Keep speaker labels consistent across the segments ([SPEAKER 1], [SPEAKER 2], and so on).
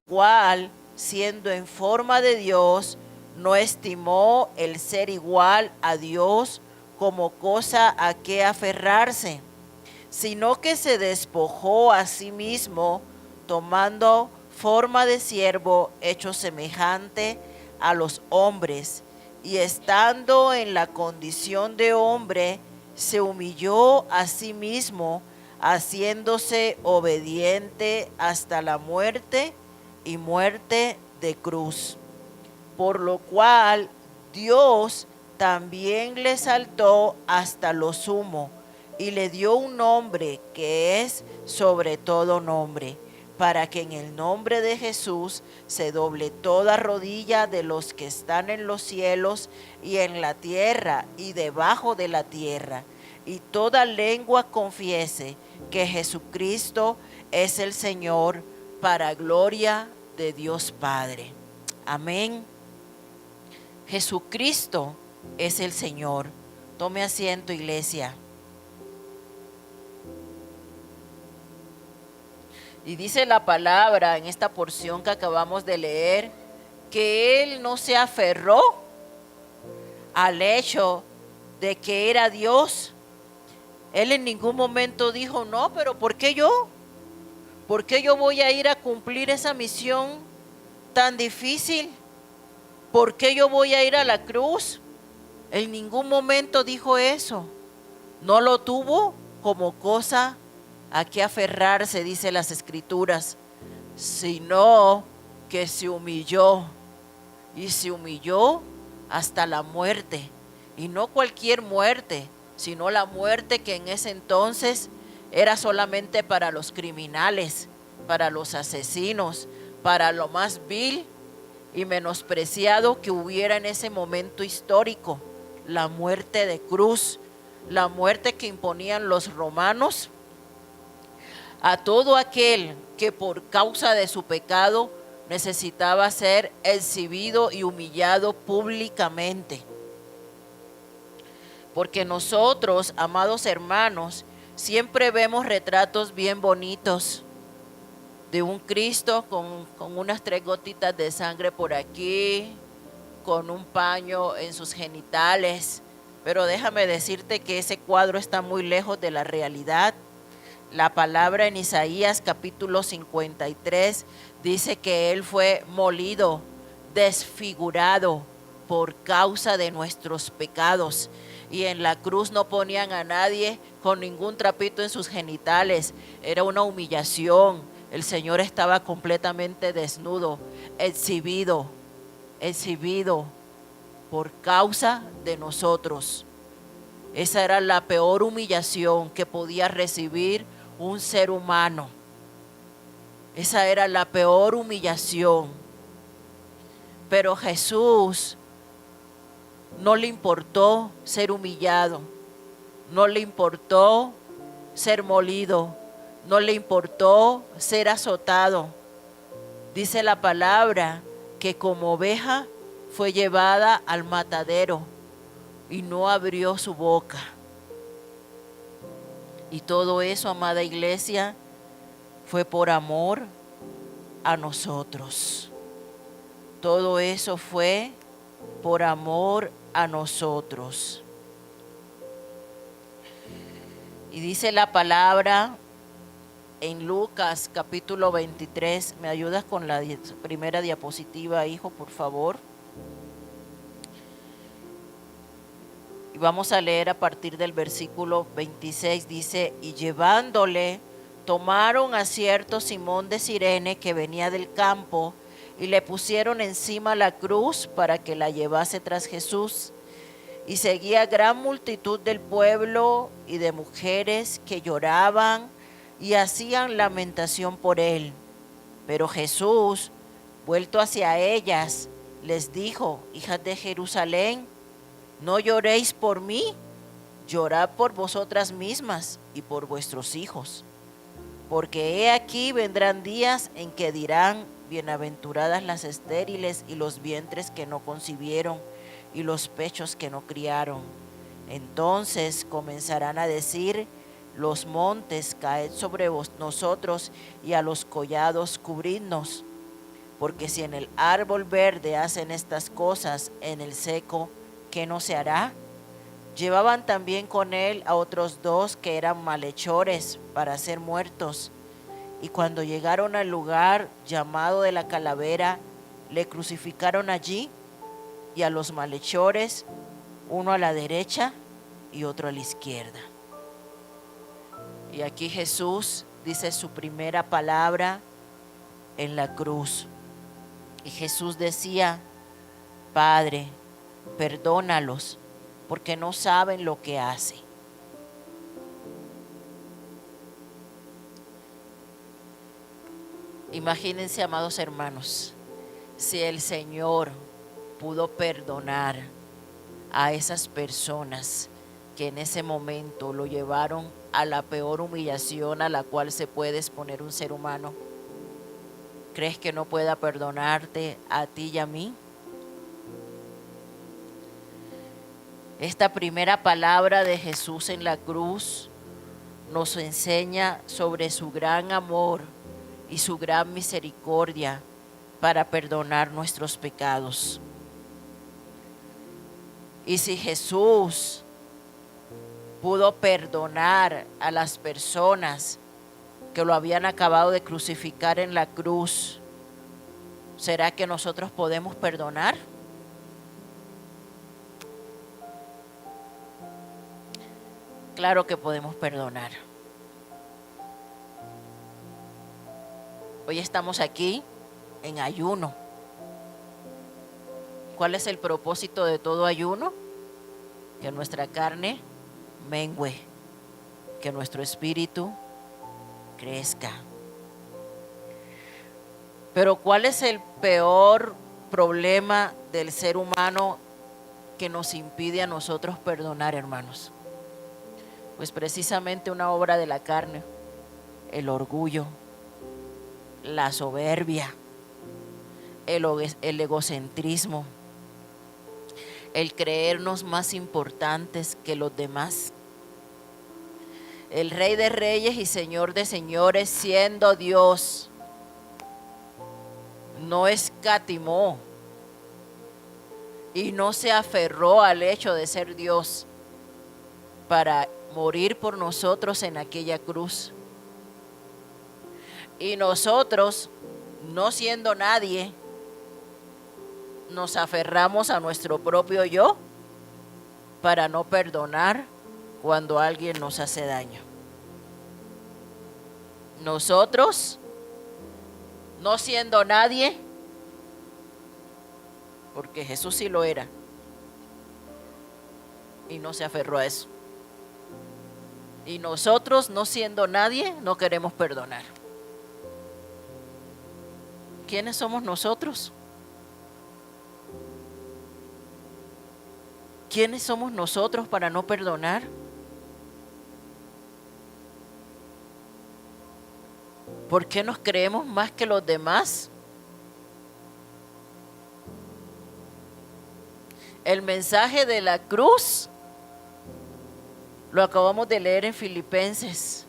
[SPEAKER 1] Cual, siendo en forma de Dios, no estimó el ser igual a Dios como cosa a que aferrarse, sino que se despojó a sí mismo, tomando forma de siervo, hecho semejante a los hombres, y estando en la condición de hombre, se humilló a sí mismo, haciéndose obediente hasta la muerte y muerte de cruz. Por lo cual Dios también le exaltó hasta lo sumo y le dio un nombre que es sobre todo nombre, para que en el nombre de Jesús se doble toda rodilla de los que están en los cielos y en la tierra y debajo de la tierra, y toda lengua confiese que Jesucristo es el Señor, para gloria de Dios Padre. Amén. Jesucristo es el Señor. Tome asiento, iglesia. Y dice la palabra en esta porción que acabamos de leer, que Él no se aferró al hecho de que era Dios. Él en ningún momento dijo, no, pero ¿por qué yo? ¿Por qué yo voy a ir a cumplir esa misión tan difícil? ¿Por qué yo voy a ir a la cruz? En ningún momento dijo eso. No lo tuvo como cosa a que aferrarse, dice las Escrituras, sino que se humilló, y se humilló hasta la muerte. Y no cualquier muerte, sino la muerte que en ese entonces era solamente para los criminales, para los asesinos, para lo más vil y menospreciado que hubiera en ese momento histórico, la muerte de cruz, la muerte que imponían los romanos a todo aquel que por causa de su pecado necesitaba ser exhibido y humillado públicamente. Porque nosotros, amados hermanos, siempre vemos retratos bien bonitos de un Cristo con unas 3 gotitas de sangre por aquí, con un paño en sus genitales. Pero déjame decirte que ese cuadro está muy lejos de la realidad. La palabra en Isaías capítulo 53 dice que Él fue molido, desfigurado por causa de nuestros pecados. Y en la cruz no ponían a nadie con ningún trapito en sus genitales. Era una humillación. El Señor estaba completamente desnudo, exhibido por causa de nosotros. Esa era la peor humillación que podía recibir un ser humano. Esa era la peor humillación. Pero Jesús no le importó ser humillado, no le importó ser molido, no le importó ser azotado. Dice la palabra que como oveja fue llevada al matadero y no abrió su boca. Y todo eso, amada iglesia, fue por amor a nosotros. Todo eso fue por amor a nosotros. Y dice la palabra en Lucas capítulo 23. ¿Me ayudas con la primera diapositiva, hijo, por favor? vamos a leer a partir del versículo 26, dice: y llevándole, tomaron a cierto Simón de Cirene que venía del campo, y le pusieron encima la cruz para que la llevase tras Jesús. Y seguía gran multitud del pueblo y de mujeres que lloraban y hacían lamentación por él. Pero Jesús, vuelto hacia ellas, les dijo: hijas de Jerusalén, no lloréis por mí, llorad por vosotras mismas y por vuestros hijos. Porque he aquí vendrán días en que dirán: bienaventuradas las estériles y los vientres que no concibieron y los pechos que no criaron. Entonces comenzarán a decir: los montes, caed sobre nosotros, y a los collados cubridnos. Porque si en el árbol verde hacen estas cosas, en el seco, ¿qué no se hará? Llevaban también con él a otros dos que eran malhechores para ser muertos. Y cuando llegaron al lugar llamado de la Calavera, le crucificaron allí, y a los malhechores, uno a la derecha y otro a la izquierda. Y aquí Jesús dice su primera palabra en la cruz. Y Jesús decía: Padre, perdónalos, porque no saben lo que hacen. Imagínense, amados hermanos, si el Señor pudo perdonar a esas personas que en ese momento lo llevaron a la peor humillación a la cual se puede exponer un ser humano, ¿crees que no pueda perdonarte a ti y a mí? Esta primera palabra de Jesús en la cruz nos enseña sobre su gran amor y su gran misericordia para perdonar nuestros pecados. Y si Jesús pudo perdonar a las personas que lo habían acabado de crucificar en la cruz, ¿será que nosotros podemos perdonar? Claro que podemos perdonar. Hoy estamos aquí en ayuno. ¿Cuál es el propósito de todo ayuno? Que nuestra carne mengüe, que nuestro espíritu crezca. Pero ¿cuál es el peor problema del ser humano que nos impide a nosotros perdonar, hermanos? Pues precisamente una obra de la carne: el orgullo, la soberbia, el egocentrismo, el creernos más importantes que los demás. El Rey de Reyes y Señor de Señores, siendo Dios, no escatimó y no se aferró al hecho de ser Dios para morir por nosotros en aquella cruz. Y nosotros, no siendo nadie, nos aferramos a nuestro propio yo para no perdonar cuando alguien nos hace daño. Nosotros, no siendo nadie, porque Jesús sí lo era y no se aferró a eso. Y nosotros, no siendo nadie, no queremos perdonar. ¿Quiénes somos nosotros? ¿Quiénes somos nosotros para no perdonar? ¿Por qué nos creemos más que los demás? El mensaje de la cruz lo acabamos de leer en Filipenses.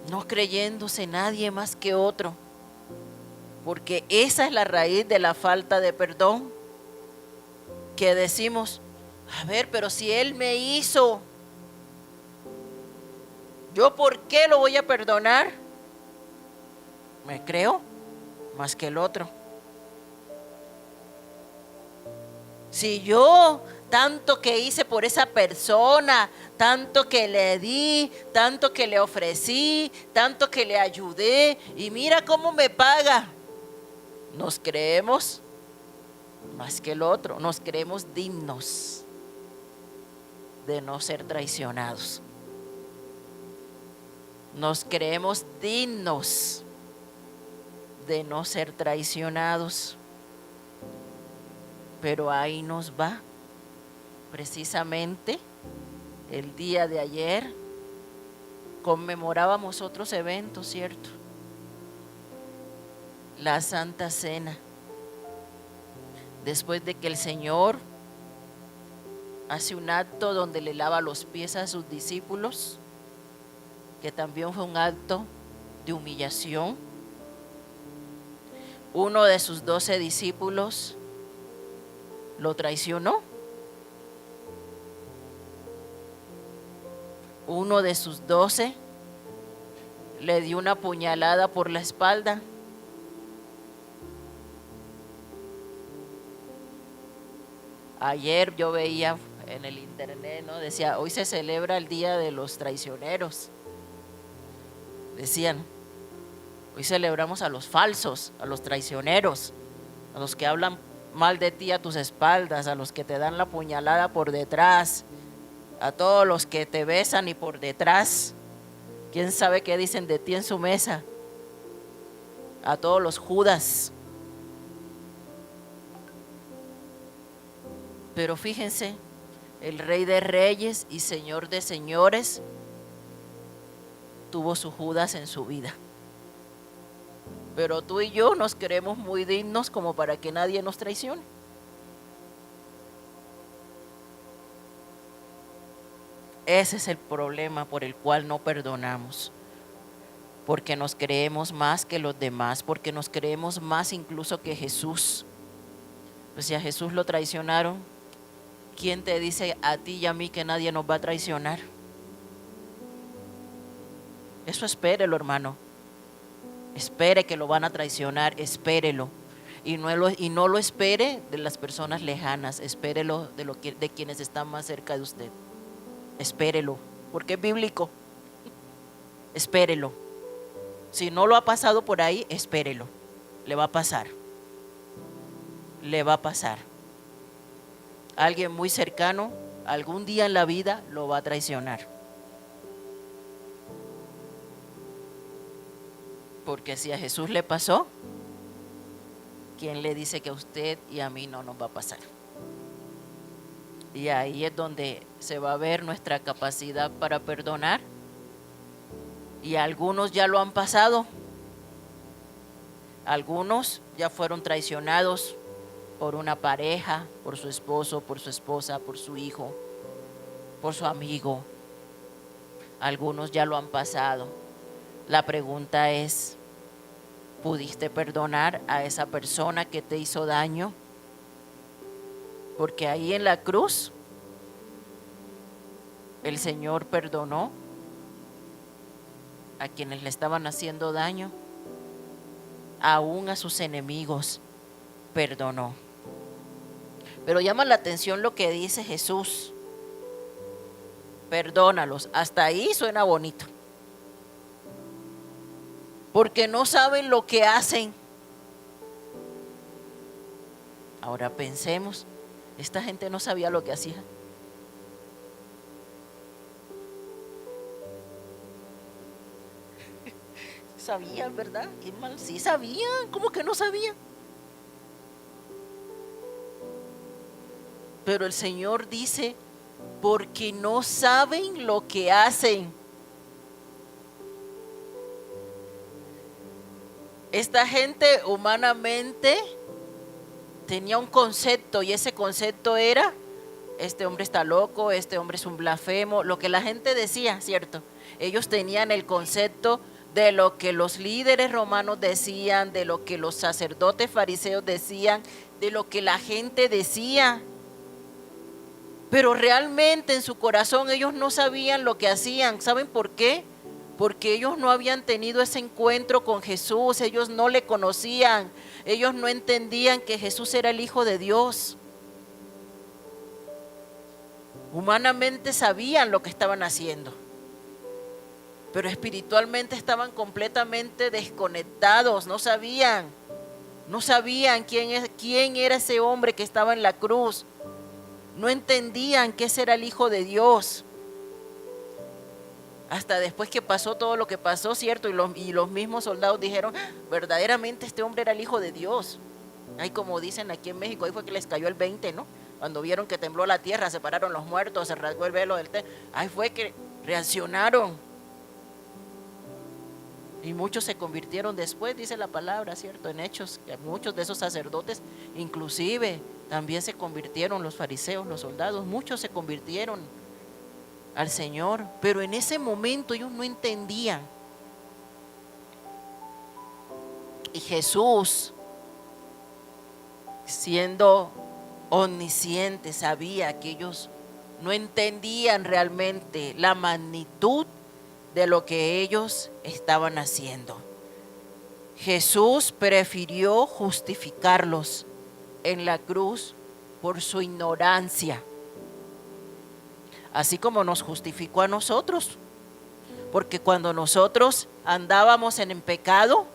[SPEAKER 1] No creyéndose nadie más que otro, porque esa es la raíz de la falta de perdón. Que decimos: a ver, pero si él me hizo, ¿yo por qué lo voy a perdonar? Me creo más que el otro. Si yo tanto que hice por esa persona, tanto que le di, tanto que le ofrecí, tanto que le ayudé, y mira cómo me paga. Nos creemos más que el otro, nos creemos dignos de no ser traicionados. Nos creemos dignos de no ser traicionados. Pero ahí nos va. Precisamente el día de ayer conmemorábamos otros eventos, ¿cierto? La Santa Cena. Después de que el Señor hace un acto donde le lava los pies a sus discípulos, que también fue un acto de humillación. Uno de sus 12 discípulos lo traicionó. Uno de sus 12 le dio una puñalada por la espalda. Ayer yo veía en el internet, ¿no? Decía, hoy se celebra el Día de los Traicioneros. Decían, hoy celebramos a los falsos, a los traicioneros, a los que hablan mal de ti a tus espaldas, a los que te dan la puñalada por detrás, a todos los que te besan y por detrás, quién sabe qué dicen de ti en su mesa, a todos los Judas. Pero fíjense, el Rey de Reyes y Señor de Señores tuvo su Judas en su vida. Pero tú y yo nos creemos muy dignos como para que nadie nos traicione. Ese es el problema por el cual no perdonamos. Porque nos creemos más que los demás, porque nos creemos más incluso que Jesús. Pues si a Jesús lo traicionaron, ¿quién te dice a ti y a mí que nadie nos va a traicionar? Eso espérelo, hermano. Espere que lo van a traicionar, espérelo. Y no lo espere de las personas lejanas, espérelo de quienes están más cerca de usted. Espérelo, porque es bíblico. Espérelo. Si no lo ha pasado por ahí, espérelo. Le va a pasar. Le va a pasar. Alguien muy cercano, algún día en la vida lo va a traicionar. Porque si a Jesús le pasó, ¿quién le dice que a usted y a mí no nos va a pasar? Y ahí es donde se va a ver nuestra capacidad para perdonar. Y algunos ya lo han pasado. Algunos ya fueron traicionados por una pareja, por su esposo, por su esposa, por su hijo, por su amigo. Algunos ya lo han pasado. La pregunta es, ¿pudiste perdonar a esa persona que te hizo daño? Porque ahí en la cruz el Señor perdonó a quienes le estaban haciendo daño, aún a sus enemigos perdonó. Pero llama la atención lo que dice Jesús: perdónalos. Hasta ahí suena bonito, porque no saben lo que hacen. Ahora pensemos, esta gente no sabía lo que hacía. Sabían, ¿verdad? Sí sabían, ¿cómo que no sabían? Pero el Señor dice, porque no saben lo que hacen. Esta gente humanamente tenía un concepto, y ese concepto era: este hombre está loco, este hombre es un blasfemo, lo que la gente decía, ¿cierto? Ellos tenían el concepto de lo que los líderes romanos decían, de lo que los sacerdotes fariseos decían, de lo que la gente decía. Pero realmente en su corazón ellos no sabían lo que hacían. ¿Saben por qué? Porque ellos no habían tenido ese encuentro con Jesús, ellos no le conocían, ellos no entendían que Jesús era el Hijo de Dios. Humanamente sabían lo que estaban haciendo, pero espiritualmente estaban completamente desconectados, no sabían quién era ese hombre que estaba en la cruz, no entendían que ese era el Hijo de Dios. Hasta después que pasó todo lo que pasó, ¿cierto? Y los mismos soldados dijeron, verdaderamente este hombre era el Hijo de Dios. Ahí como dicen aquí en México, ahí fue que les cayó el 20, ¿no? Cuando vieron que tembló la tierra, se pararon los muertos, se rasgó el velo del templo. Ahí fue que reaccionaron. Y muchos se convirtieron después, dice la palabra, ¿cierto? En Hechos, que muchos de esos sacerdotes, inclusive, también se convirtieron, los fariseos, los soldados, muchos se convirtieron al Señor. Pero en ese momento ellos no entendían. Y Jesús, siendo omnisciente, sabía que ellos no entendían realmente la magnitud de lo que ellos estaban haciendo. Jesús prefirió justificarlos en la cruz por su ignorancia, así como nos justificó a nosotros, porque cuando nosotros andábamos en pecado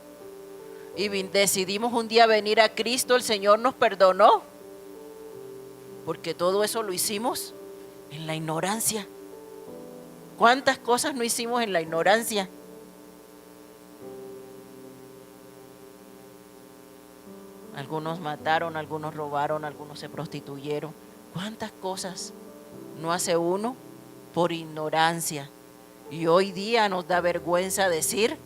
[SPEAKER 1] y decidimos un día venir a Cristo, el Señor nos perdonó, porque todo eso lo hicimos en la ignorancia. ¿Cuántas cosas no hicimos en la ignorancia? Algunos mataron, algunos robaron, algunos se prostituyeron. ¿Cuántas cosas no hace uno por ignorancia? Y hoy día nos da vergüenza decir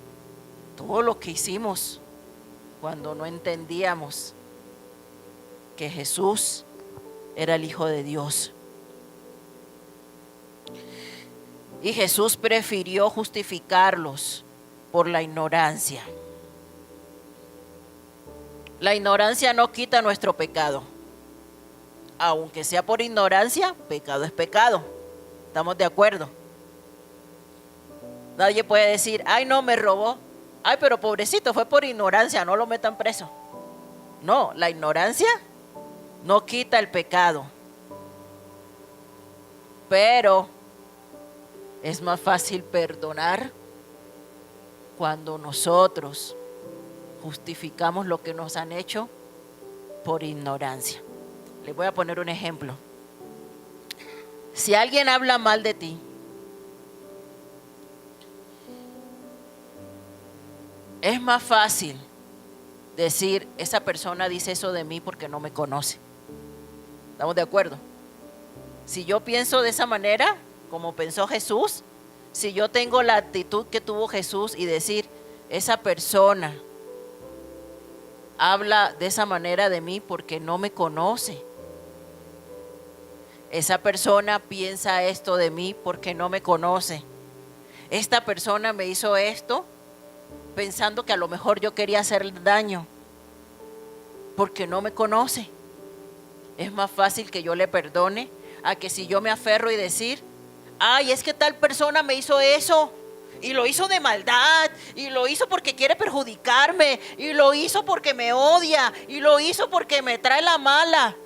[SPEAKER 1] todo lo que hicimos cuando no entendíamos que Jesús era el Hijo de Dios. Y Jesús prefirió justificarlos por la ignorancia. La ignorancia no quita nuestro pecado. Aunque sea por ignorancia, pecado es pecado. ¿Estamos de acuerdo? Nadie puede decir, ay no, me robó. Ay, pero pobrecito, fue por ignorancia, no lo metan preso. No, la ignorancia no quita el pecado. Pero es más fácil perdonar cuando nosotros justificamos lo que nos han hecho por ignorancia. Les voy a poner un ejemplo. Si alguien habla mal de ti, es más fácil decir, esa persona dice eso de mí porque no me conoce. ¿Estamos de acuerdo? Si yo pienso de esa manera, como pensó Jesús, si yo tengo la actitud que tuvo Jesús y decir, esa persona habla de esa manera de mí porque no me conoce. Esa persona piensa esto de mí porque no me conoce. Esta persona me hizo esto pensando que a lo mejor yo quería hacerle daño porque no me conoce. Es más fácil que yo le perdone a que si yo me aferro y decir, ay, es que tal persona me hizo eso y lo hizo de maldad y lo hizo porque quiere perjudicarme y lo hizo porque me odia y lo hizo porque me trae la mala.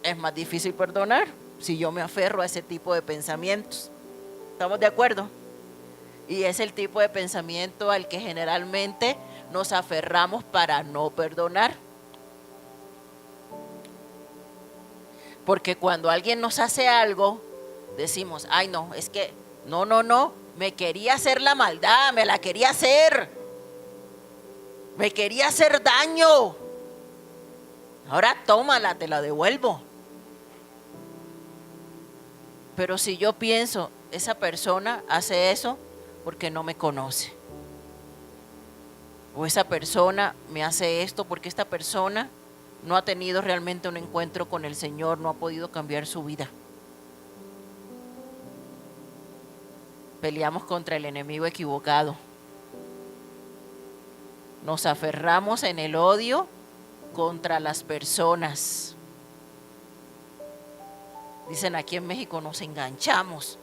[SPEAKER 1] Es más difícil perdonar si yo me aferro a ese tipo de pensamientos. ¿Estamos de acuerdo? Y es el tipo de pensamiento al que generalmente nos aferramos para no perdonar. Porque cuando alguien nos hace algo, decimos, ay no, es que no, me quería hacer la maldad, me la quería hacer. Me quería hacer daño. Ahora tómala, te la devuelvo. Pero si yo pienso, esa persona hace eso porque no me conoce. O esa persona me hace esto porque esta persona no ha tenido realmente un encuentro con el Señor, no ha podido cambiar su vida. Peleamos contra el enemigo equivocado. Nos aferramos en el odio contra las personas. Dicen aquí en México, nos enganchamos,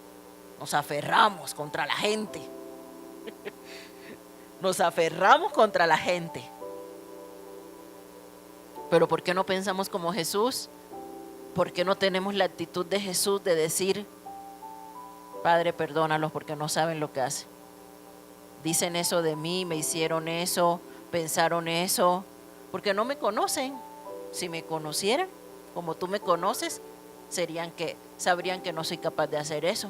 [SPEAKER 1] nos aferramos contra la gente. Nos aferramos contra la gente. Pero ¿por qué no pensamos como Jesús? ¿Por qué no tenemos la actitud de Jesús de decir, Padre, perdónalos porque no saben lo que hacen. Dicen eso de mí, me hicieron eso, pensaron eso, porque no me conocen. Si me conocieran, como tú me conoces, sabrían que no soy capaz de hacer eso.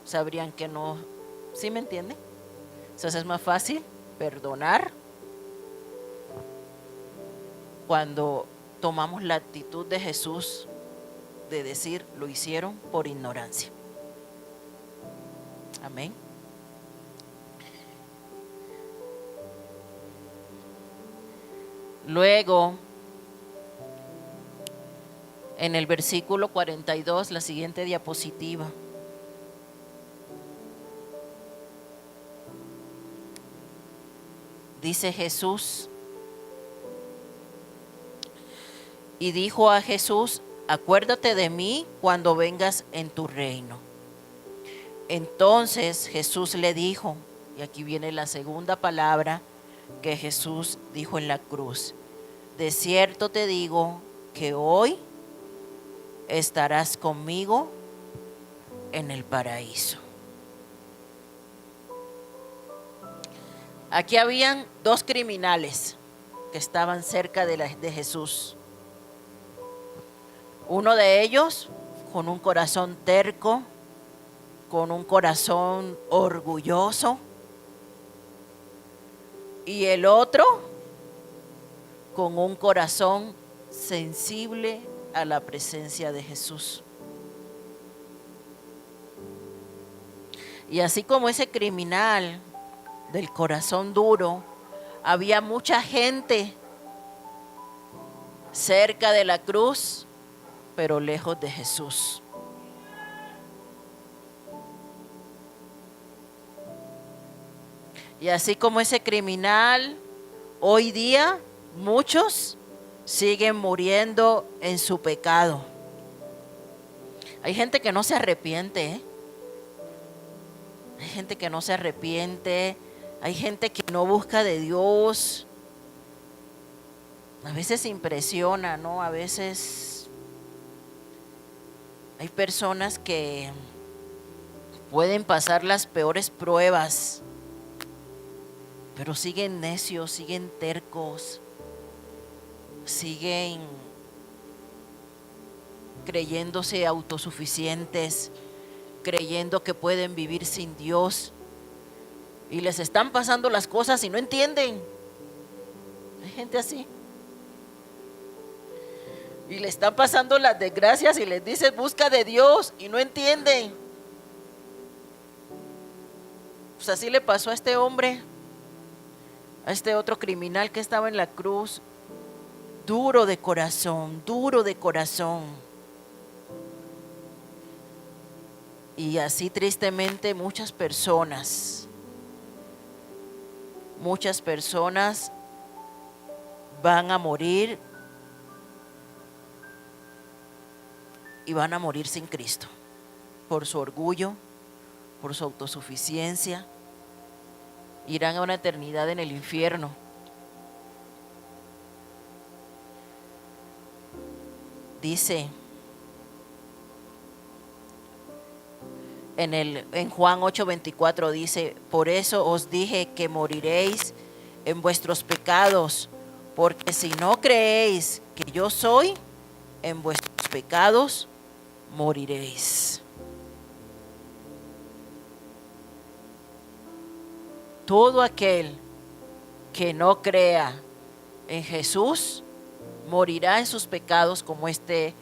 [SPEAKER 1] Sabrían que no, ¿sí me entienden? Entonces es más fácil perdonar cuando tomamos la actitud de Jesús de decir, lo hicieron por ignorancia. Amén. Luego, en el versículo 42, la siguiente diapositiva. Dice Jesús, y dijo a Jesús, acuérdate de mí cuando vengas en tu reino. Entonces Jesús le dijo, y aquí viene la segunda palabra que Jesús dijo en la cruz, de cierto te digo que hoy estarás conmigo en el paraíso. Aquí habían dos criminales que estaban cerca de Jesús. Uno de ellos con un corazón terco, con un corazón orgulloso, y el otro con un corazón sensible a la presencia de Jesús. Y así como ese criminal del corazón duro, había mucha gente cerca de la cruz, pero lejos de Jesús. Y así como ese criminal, hoy día muchos siguen muriendo en su pecado. Hay gente que no se arrepiente, ¿eh? Hay gente que no se arrepiente, hay gente que no busca de Dios. A veces impresiona, ¿no? A veces hay personas que pueden pasar las peores pruebas, pero siguen necios, siguen tercos, siguen creyéndose autosuficientes, creyendo que pueden vivir sin Dios, y les están pasando las cosas y no entienden. Hay gente así. Y le están pasando las desgracias y les dices busca de Dios y no entienden. Pues así le pasó a este hombre, a este otro criminal que estaba en la cruz, duro de corazón, duro de corazón. Y así tristemente muchas personas van a morir y van a morir sin Cristo, por su orgullo, por su autosuficiencia. Irán a una eternidad en el infierno. Dice en Juan 8:24, dice, por eso os dije que moriréis en vuestros pecados, porque si no creéis que yo soy, en vuestros pecados moriréis. Todo aquel que no crea en Jesús morirá en sus pecados como este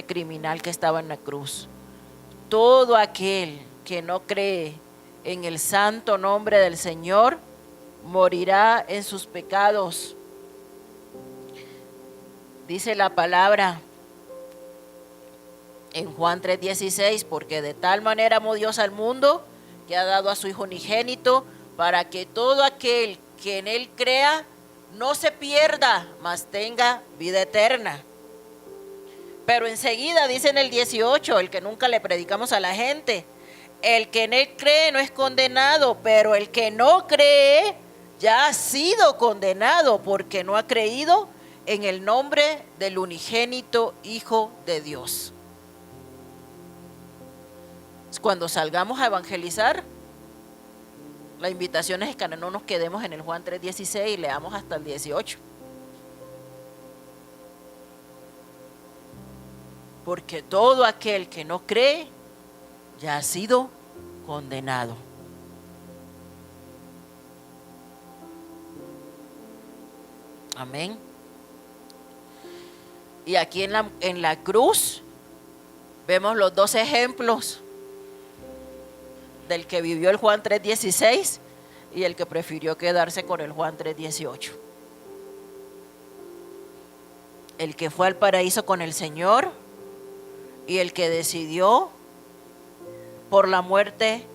[SPEAKER 1] criminal que estaba en la cruz. Todo aquel que no cree en el santo nombre del Señor morirá en sus pecados. Dice la palabra en Juan 3:16, porque de tal manera amó Dios al mundo que ha dado a su Hijo unigénito, para que todo aquel que en Él crea no se pierda, mas tenga vida eterna. Pero enseguida dice en el 18, el que nunca le predicamos a la gente, el que en Él cree no es condenado, pero el que no cree ya ha sido condenado porque no ha creído en el nombre del unigénito Hijo de Dios. Cuando salgamos a evangelizar, la invitación es que no nos quedemos en el Juan 3:16 y leamos hasta el 18. Porque todo aquel que no cree ya ha sido condenado. Amén. Y aquí en la cruz vemos los dos ejemplos del que vivió el Juan 3:16 y el que prefirió quedarse con el Juan 3:18. El que fue al paraíso con el Señor y el que decidió por la muerte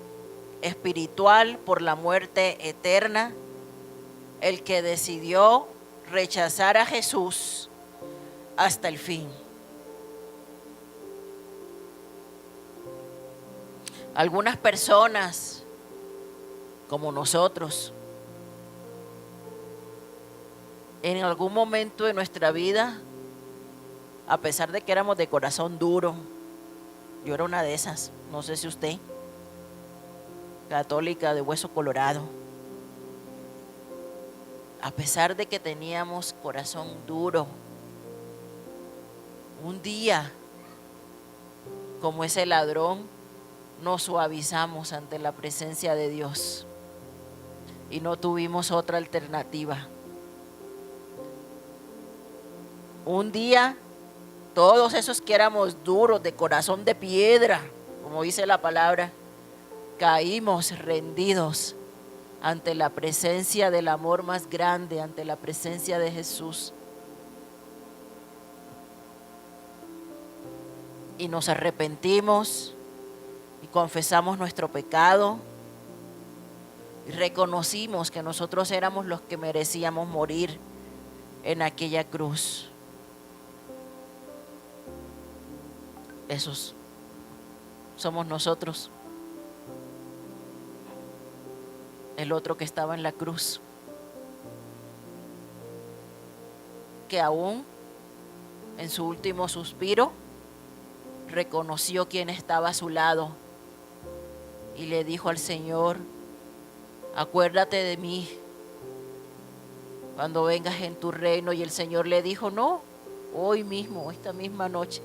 [SPEAKER 1] espiritual, por la muerte eterna, el que decidió rechazar a Jesús hasta el fin. Algunas personas, como nosotros, en algún momento de nuestra vida, a pesar de que éramos de corazón duro, yo era una de esas, no sé si usted, católica de hueso colorado, a pesar de que teníamos corazón duro, un día, como ese ladrón, nos suavizamos ante la presencia de Dios y no tuvimos otra alternativa. Un día, todos esos que éramos duros, de corazón de piedra, como dice la palabra, caímos rendidos ante la presencia del amor más grande, ante la presencia de Jesús. Y nos arrepentimos y confesamos nuestro pecado y reconocimos que nosotros éramos los que merecíamos morir en aquella cruz. Esos somos nosotros. El otro que estaba en la cruz, que aún en su último suspiro reconoció quién estaba a su lado y le dijo al Señor: acuérdate de mí cuando vengas en tu reino. Y el Señor le dijo: no, hoy mismo, esta misma noche,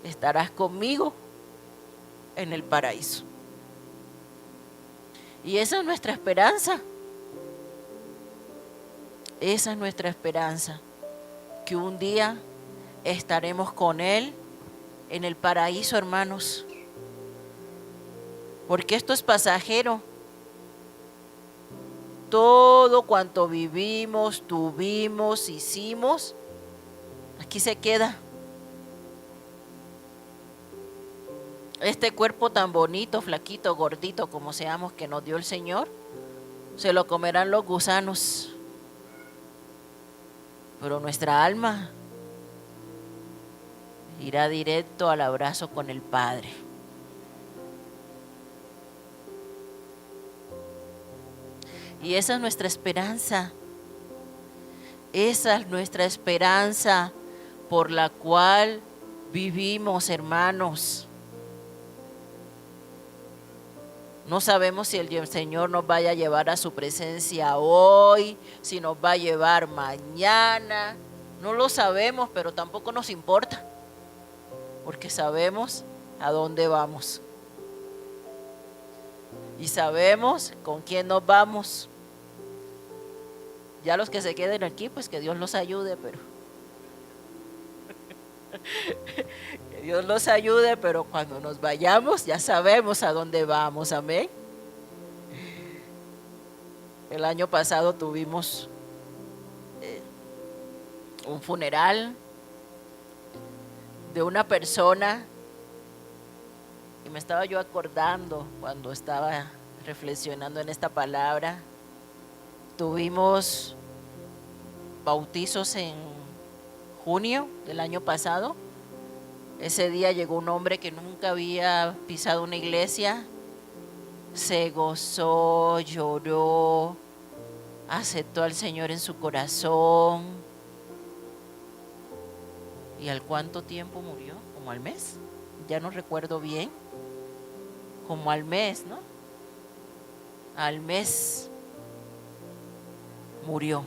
[SPEAKER 1] estarás conmigo en el paraíso. Y esa es nuestra esperanza. Esa es nuestra esperanza, que un día estaremos con Él en el paraíso, hermanos. Porque esto es pasajero. Todo cuanto vivimos, tuvimos, hicimos, aquí se queda. Este cuerpo tan bonito, flaquito, gordito, como seamos, que nos dio el Señor, se lo comerán los gusanos. Pero nuestra alma irá directo al abrazo con el Padre. Y esa es nuestra esperanza. Esa es nuestra esperanza por la cual vivimos, hermanos. No sabemos si el Señor nos vaya a llevar a su presencia hoy, si nos va a llevar mañana. No lo sabemos, pero tampoco nos importa, porque sabemos a dónde vamos. Y sabemos con quién nos vamos. Ya los que se queden aquí, pues que Dios los ayude, pero que Dios los ayude, pero cuando nos vayamos ya sabemos a dónde vamos. Amén. El año pasado tuvimos un funeral de una persona, y me estaba yo acordando cuando estaba reflexionando en esta palabra. Tuvimos bautizos en junio del año pasado. Ese día llegó un hombre que nunca había pisado una iglesia, se gozó, lloró, aceptó al Señor en su corazón. ¿Y al cuánto tiempo murió? Como al mes, ya no recuerdo bien. como al mes, ¿no? Al mes murió.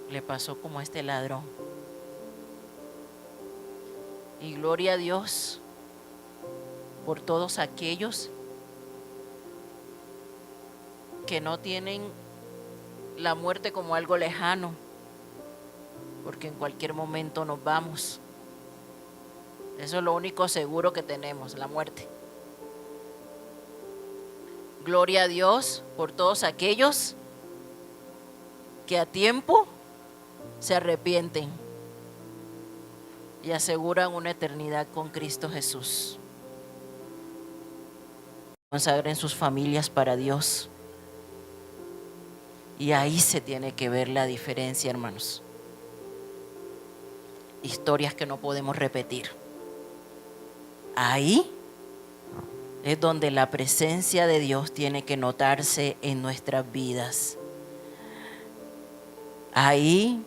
[SPEAKER 1] Le pasó como a este ladrón. Y gloria a Dios por todos aquellos que no tienen la muerte como algo lejano, porque en cualquier momento nos vamos. Eso es lo único seguro que tenemos, la muerte. Gloria a Dios por todos aquellos que a tiempo se arrepienten y aseguran una eternidad con Cristo Jesús. Consagren sus familias para Dios. Y ahí se tiene que ver la diferencia, hermanos. Historias que no podemos repetir. Ahí es donde la presencia de Dios tiene que notarse en nuestras vidas. Ahí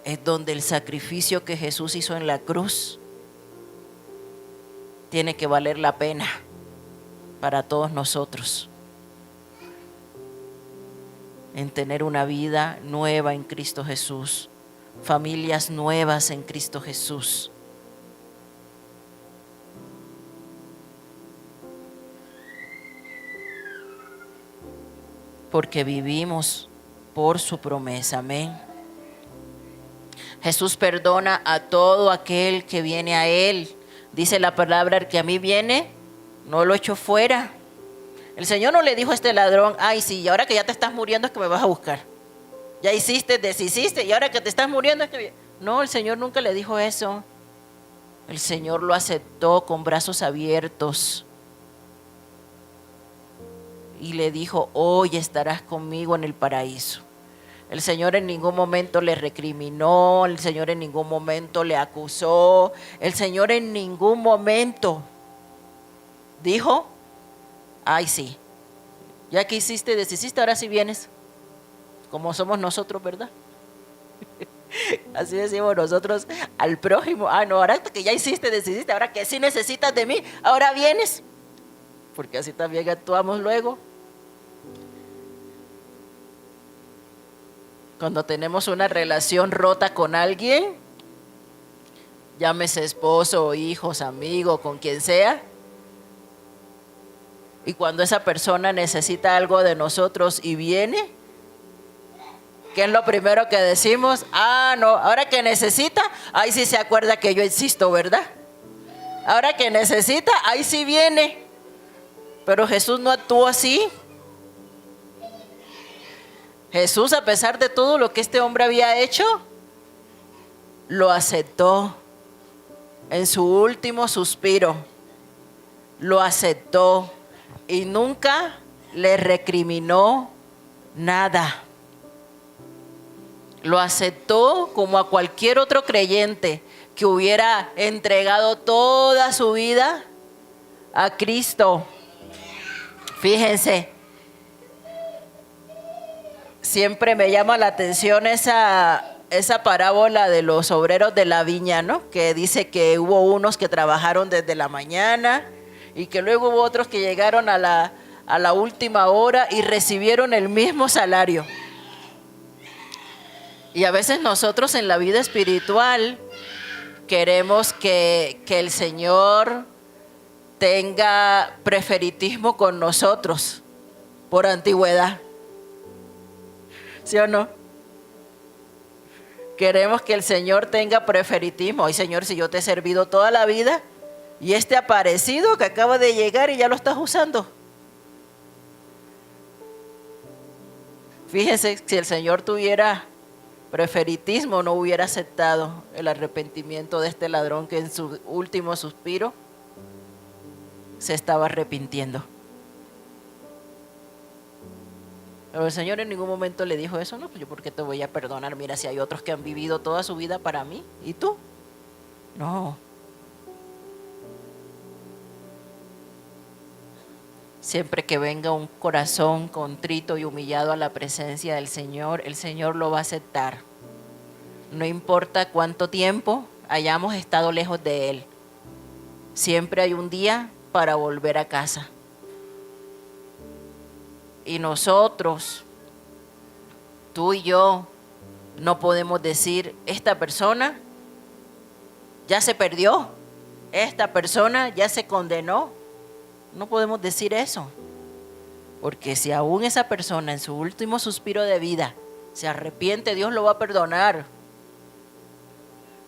[SPEAKER 1] es donde el sacrificio que Jesús hizo en la cruz tiene que valer la pena para todos nosotros. En tener una vida nueva en Cristo Jesús, familias nuevas en Cristo Jesús. Porque vivimos por su promesa, amén. Jesús perdona a todo aquel que viene a Él. Dice la palabra, el que a mí viene, no lo echo fuera. El Señor no le dijo a este ladrón, ay sí, y ahora que ya te estás muriendo es que me vas a buscar. Ya hiciste, deshiciste, y ahora que te estás muriendo es que... No, el Señor nunca le dijo eso. El Señor lo aceptó con brazos abiertos. Y le dijo, hoy estarás conmigo en el paraíso. El Señor en ningún momento le recriminó, el Señor en ningún momento le acusó, el Señor en ningún momento dijo, ay sí, ya que hiciste, deshiciste, ahora sí vienes, como somos nosotros, ¿verdad? Así decimos nosotros al prójimo, no, ahora que ya hiciste, deshiciste, ahora que sí necesitas de mí, ahora vienes, porque así también actuamos luego. Cuando tenemos una relación rota con alguien, llámese esposo, hijos, amigo, con quien sea, y cuando esa persona necesita algo de nosotros y viene, ¿qué es lo primero que decimos? No, ahora que necesita, ahí sí se acuerda que yo existo, ¿verdad? Ahora que necesita, ahí sí viene. Pero Jesús no actuó así. Jesús, a pesar de todo lo que este hombre había hecho, lo aceptó en su último suspiro. Lo aceptó y nunca le recriminó nada. Lo aceptó como a cualquier otro creyente que hubiera entregado toda su vida a Cristo. Fíjense, siempre me llama la atención esa parábola de los obreros de la viña, ¿no? Que dice que hubo unos que trabajaron desde la mañana y que luego hubo otros que llegaron a la última hora y recibieron el mismo salario. Y a veces nosotros en la vida espiritual queremos que el Señor tenga preferitismo con nosotros por antigüedad. ¿Sí o no? Queremos que el Señor tenga preferitismo. Ay, Señor, si yo te he servido toda la vida y este aparecido que acaba de llegar y ya lo estás usando. Fíjense, si el Señor tuviera preferitismo, no hubiera aceptado el arrepentimiento de este ladrón que en su último suspiro se estaba arrepintiendo. Pero el Señor en ningún momento le dijo eso, no, pues yo por qué te voy a perdonar, mira si hay otros que han vivido toda su vida para mí, ¿y tú? No. Siempre que venga un corazón contrito y humillado a la presencia del Señor, el Señor lo va a aceptar. No importa cuánto tiempo hayamos estado lejos de Él. Siempre hay un día para volver a casa. Y nosotros, tú y yo, no podemos decir, esta persona ya se perdió, esta persona ya se condenó. No podemos decir eso. Porque si aún esa persona en su último suspiro de vida se arrepiente, Dios lo va a perdonar.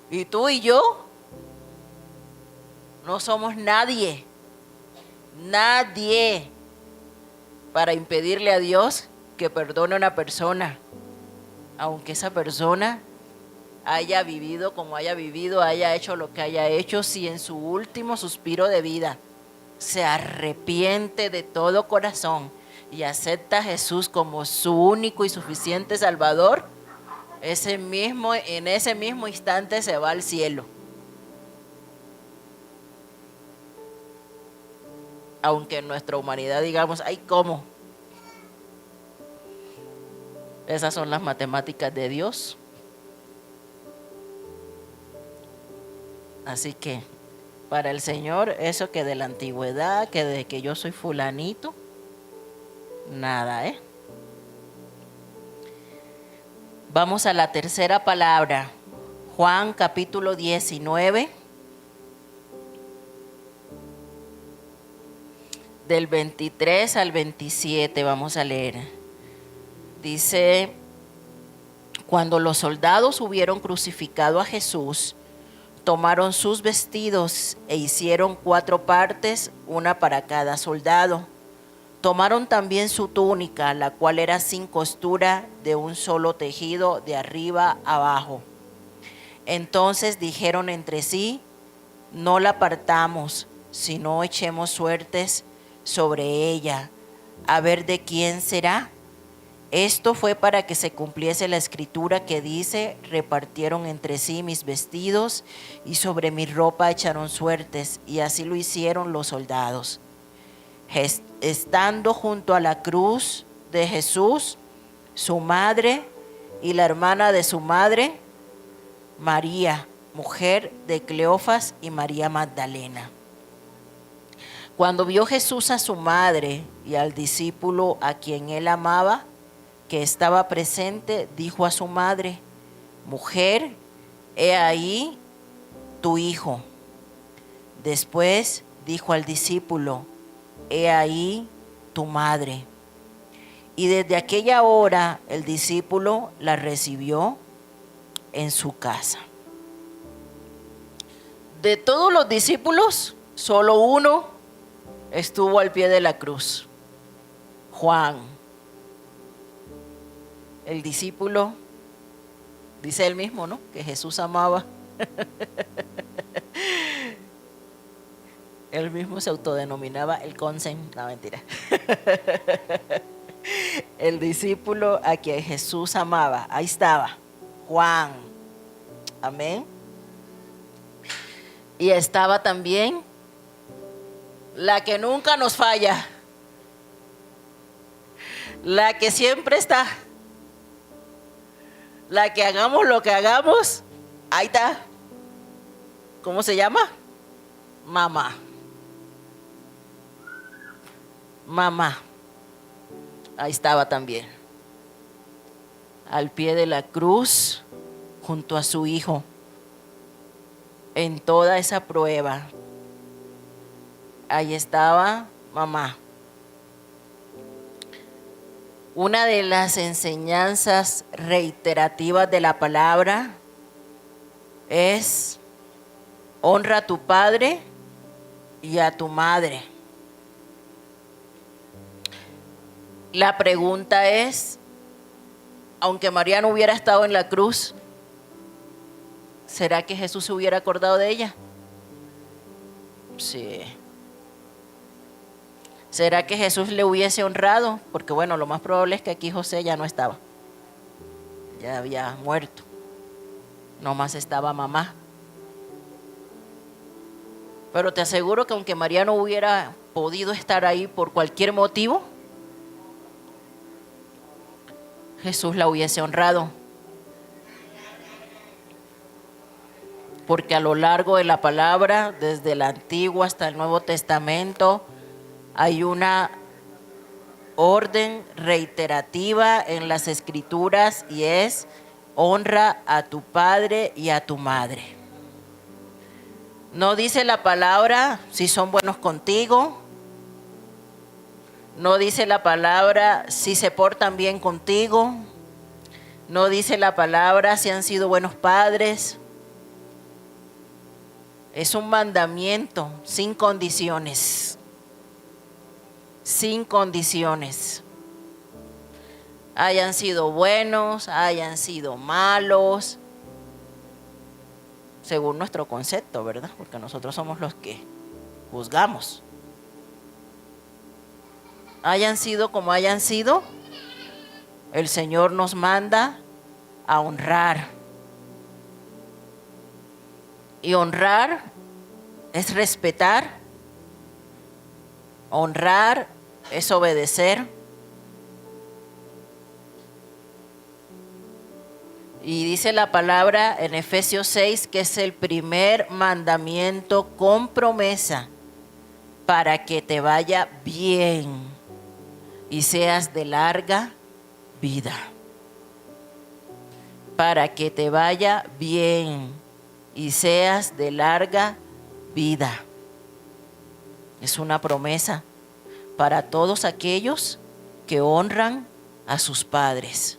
[SPEAKER 1] Y tú y yo no somos nadie para impedirle a Dios que perdone a una persona, aunque esa persona haya vivido como haya vivido, haya hecho lo que haya hecho. Si en su último suspiro de vida se arrepiente de todo corazón y acepta a Jesús como su único y suficiente Salvador, en ese mismo instante se va al cielo. Aunque en nuestra humanidad digamos, ay, ¿cómo? Esas son las matemáticas de Dios. Así que para el Señor, eso que de la antigüedad, que de que yo soy fulanito, nada, ¿eh? Vamos a la tercera palabra. Juan capítulo 19. Del 23 al 27 vamos a leer. Dice, cuando los soldados hubieron crucificado a Jesús, tomaron sus vestidos e hicieron 4 partes, una para cada soldado. Tomaron también su túnica, la cual era sin costura, de un solo tejido, de arriba abajo. Entonces dijeron entre sí, no la partamos, sino echemos suertes sobre ella, a ver de quién será. Esto fue para que se cumpliese la escritura que dice, repartieron entre sí mis vestidos y sobre mi ropa echaron suertes, y así lo hicieron los soldados. Estando junto a la cruz de Jesús, su madre y la hermana de su madre, María, mujer de Cleofas, y María Magdalena. Cuando vio Jesús a su madre y al discípulo a quien él amaba, que estaba presente, dijo a su madre, mujer, he ahí tu hijo. Después dijo al discípulo, he ahí tu madre. Y desde aquella hora el discípulo la recibió en su casa. De todos los discípulos, solo uno estuvo al pie de la cruz, Juan. El discípulo, dice él mismo, ¿no?, que Jesús amaba. Él mismo se autodenominaba el consen, no, mentira. El discípulo a quien Jesús amaba, ahí estaba, Juan. Amén. Y estaba también la que nunca nos falla, la que siempre está, la que hagamos lo que hagamos, ahí está. ¿Cómo se llama? Mamá. Mamá. Ahí estaba también, al pie de la cruz, junto a su hijo, en toda esa prueba. Ahí estaba mamá. Una de las enseñanzas reiterativas de la palabra es: honra a tu padre y a tu madre. La pregunta es, aunque María no hubiera estado en la cruz, ¿será que Jesús se hubiera acordado de ella? Sí. ¿Será que Jesús le hubiese honrado? Porque bueno, lo más probable es que aquí José ya no estaba. Ya había muerto. Nomás estaba mamá. Pero te aseguro que aunque María no hubiera podido estar ahí por cualquier motivo, Jesús la hubiese honrado. porque a lo largo de la palabra, desde el Antiguo hasta el Nuevo Testamento, hay una orden reiterativa en las Escrituras y es: honra a tu padre y a tu madre. No dice la palabra si son buenos contigo, no dice la palabra si se portan bien contigo, no dice la palabra si han sido buenos padres. Es un mandamiento sin condiciones. Sin condiciones. Hayan sido buenos, hayan sido malos, según nuestro concepto, ¿verdad? Porque nosotros somos los que juzgamos. Hayan sido como hayan sido, el Señor nos manda a honrar. Y honrar es respetar. Honrar es obedecer. Y dice la palabra en Efesios 6 que es el primer mandamiento con promesa para que te vaya bien y seas de larga vida. Para que te vaya bien y seas de larga vida. Es una promesa para todos aquellos que honran a sus padres.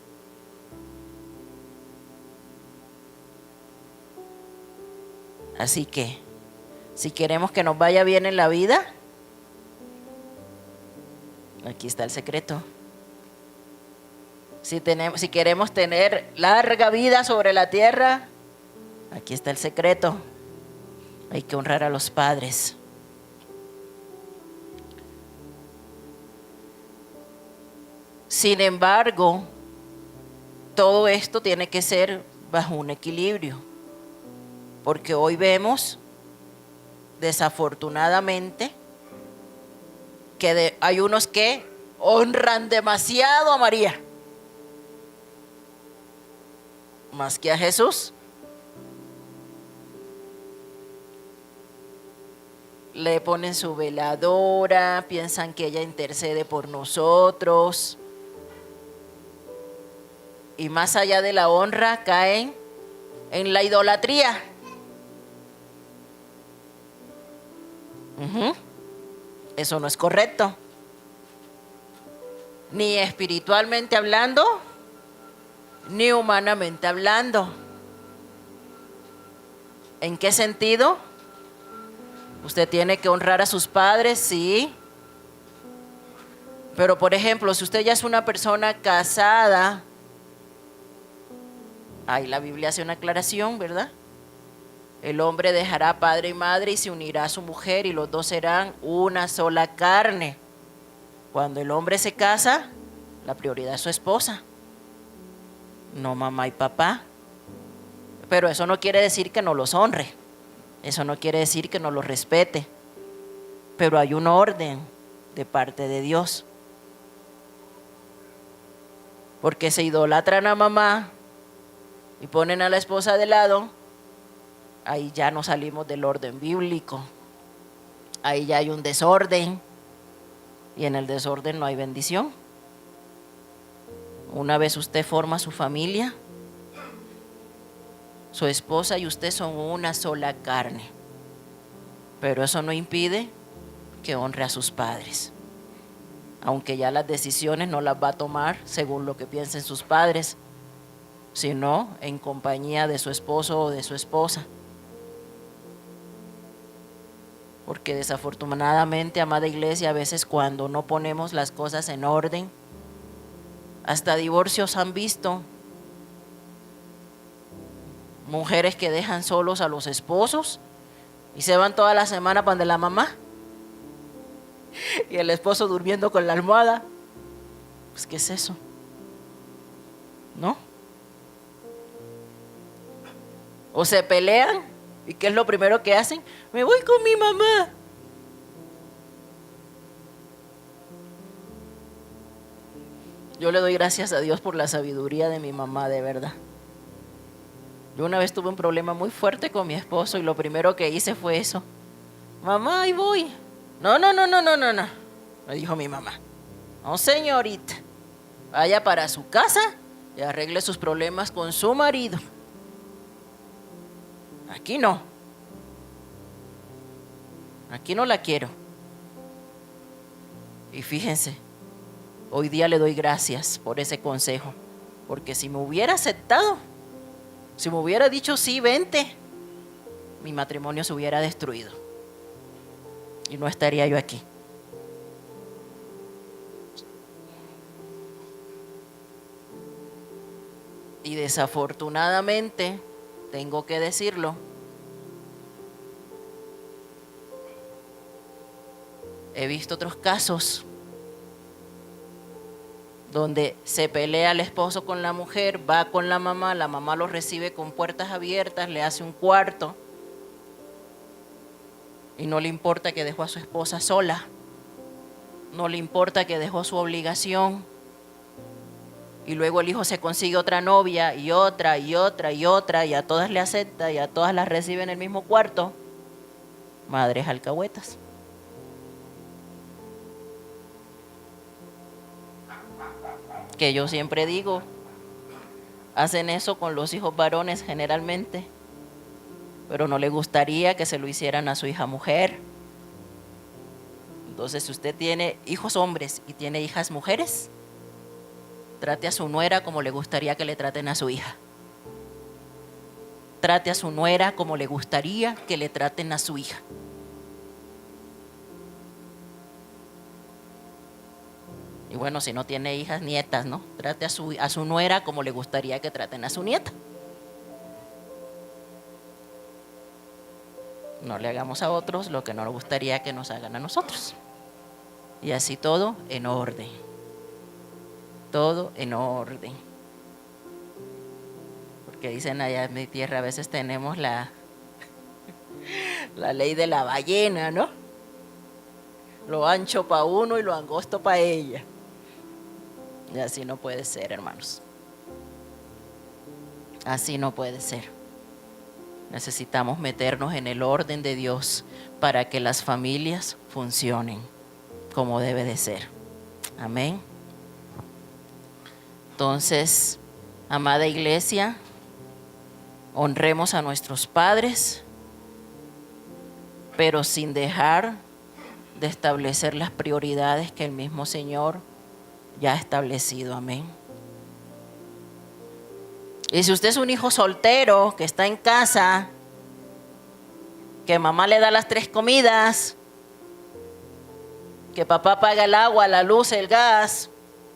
[SPEAKER 1] Así que, si queremos que nos vaya bien en la vida, aquí está el secreto. Si queremos tener larga vida sobre la tierra, aquí está el secreto. Hay que honrar a los padres. Sin embargo, todo esto tiene que ser bajo un equilibrio, porque hoy vemos, desafortunadamente, que hay unos que honran demasiado a María, más que a Jesús. Le ponen su veladora, piensan que ella intercede por nosotros. Y más allá de la honra, caen en la idolatría. Eso no es correcto. Ni espiritualmente hablando, ni humanamente hablando. ¿En qué sentido? Usted tiene que honrar a sus padres, sí. Pero por ejemplo, si usted ya es una persona casada, ahí la Biblia hace una aclaración, ¿verdad? El hombre dejará padre y madre y se unirá a su mujer y los dos serán una sola carne. Cuando el hombre se casa, la prioridad es su esposa, no mamá y papá. Pero eso no quiere decir que no los honre. Eso no quiere decir que no los respete. Pero hay un orden de parte de Dios. Porque se idolatran a mamá y ponen a la esposa de lado, ahí ya no salimos del orden bíblico. Ahí ya hay un desorden. Y en el desorden no hay bendición. Una vez usted forma su familia, su esposa y usted son una sola carne. Pero eso no impide que honre a sus padres. Aunque ya las decisiones no las va a tomar según lo que piensen sus padres, sino en compañía de su esposo o de su esposa. Porque desafortunadamente, amada iglesia, a veces cuando no ponemos las cosas en orden, hasta divorcios han visto. Mujeres que dejan solos a los esposos y se van toda la semana para donde la mamá y el esposo durmiendo con la almohada. Pues ¿qué es eso? ¿No? O se pelean y ¿qué es lo primero que hacen? Me voy con mi mamá. Yo le doy gracias a Dios por la sabiduría de mi mamá, de verdad. Yo una vez tuve un problema muy fuerte con mi esposo y lo primero que hice fue eso. Mamá, ahí voy. No, no, no, no, no, no, no. Me dijo mi mamá. No, señorita. Vaya para su casa y arregle sus problemas con su marido. Aquí no. Aquí no la quiero. Y fíjense, hoy día le doy gracias por ese consejo. Porque si me hubiera aceptado, si me hubiera dicho sí, vente, mi matrimonio se hubiera destruido. Y no estaría yo aquí. Y desafortunadamente, tengo que decirlo, he visto otros casos donde se pelea el esposo con la mujer, va con la mamá lo recibe con puertas abiertas, le hace un cuarto y no le importa que dejó a su esposa sola, no le importa que dejó su obligación, y luego el hijo se consigue otra novia y otra y otra y otra, y a todas le acepta y a todas las recibe en el mismo cuarto. Madres alcahuetas. Que yo siempre digo, hacen eso con los hijos varones generalmente, pero no le gustaría que se lo hicieran a su hija mujer. Entonces, si usted tiene hijos hombres y tiene hijas mujeres, trate a su nuera como le gustaría que le traten a su hija. Trate a su nuera como le gustaría que le traten a su hija. Y bueno, si no tiene hijas, nietas, ¿no? Trate a su nuera como le gustaría que traten a su nieta. No le hagamos a otros lo que no nos gustaría que nos hagan a nosotros. Y así todo en orden. Todo en orden. Porque dicen allá en mi tierra, a veces tenemos la ley de la ballena, ¿no? Lo ancho para uno y lo angosto para ella. Y así no puede ser, hermanos. Así no puede ser. Necesitamos meternos en el orden de Dios para que las familias funcionen como debe de ser. Amén. Entonces, amada iglesia, honremos a nuestros padres, pero sin dejar de establecer las prioridades que el mismo Señor ya ha establecido. Amén. Y si usted es un hijo soltero que está en casa, que mamá le da las 3 comidas, que papá paga el agua, la luz, el gas,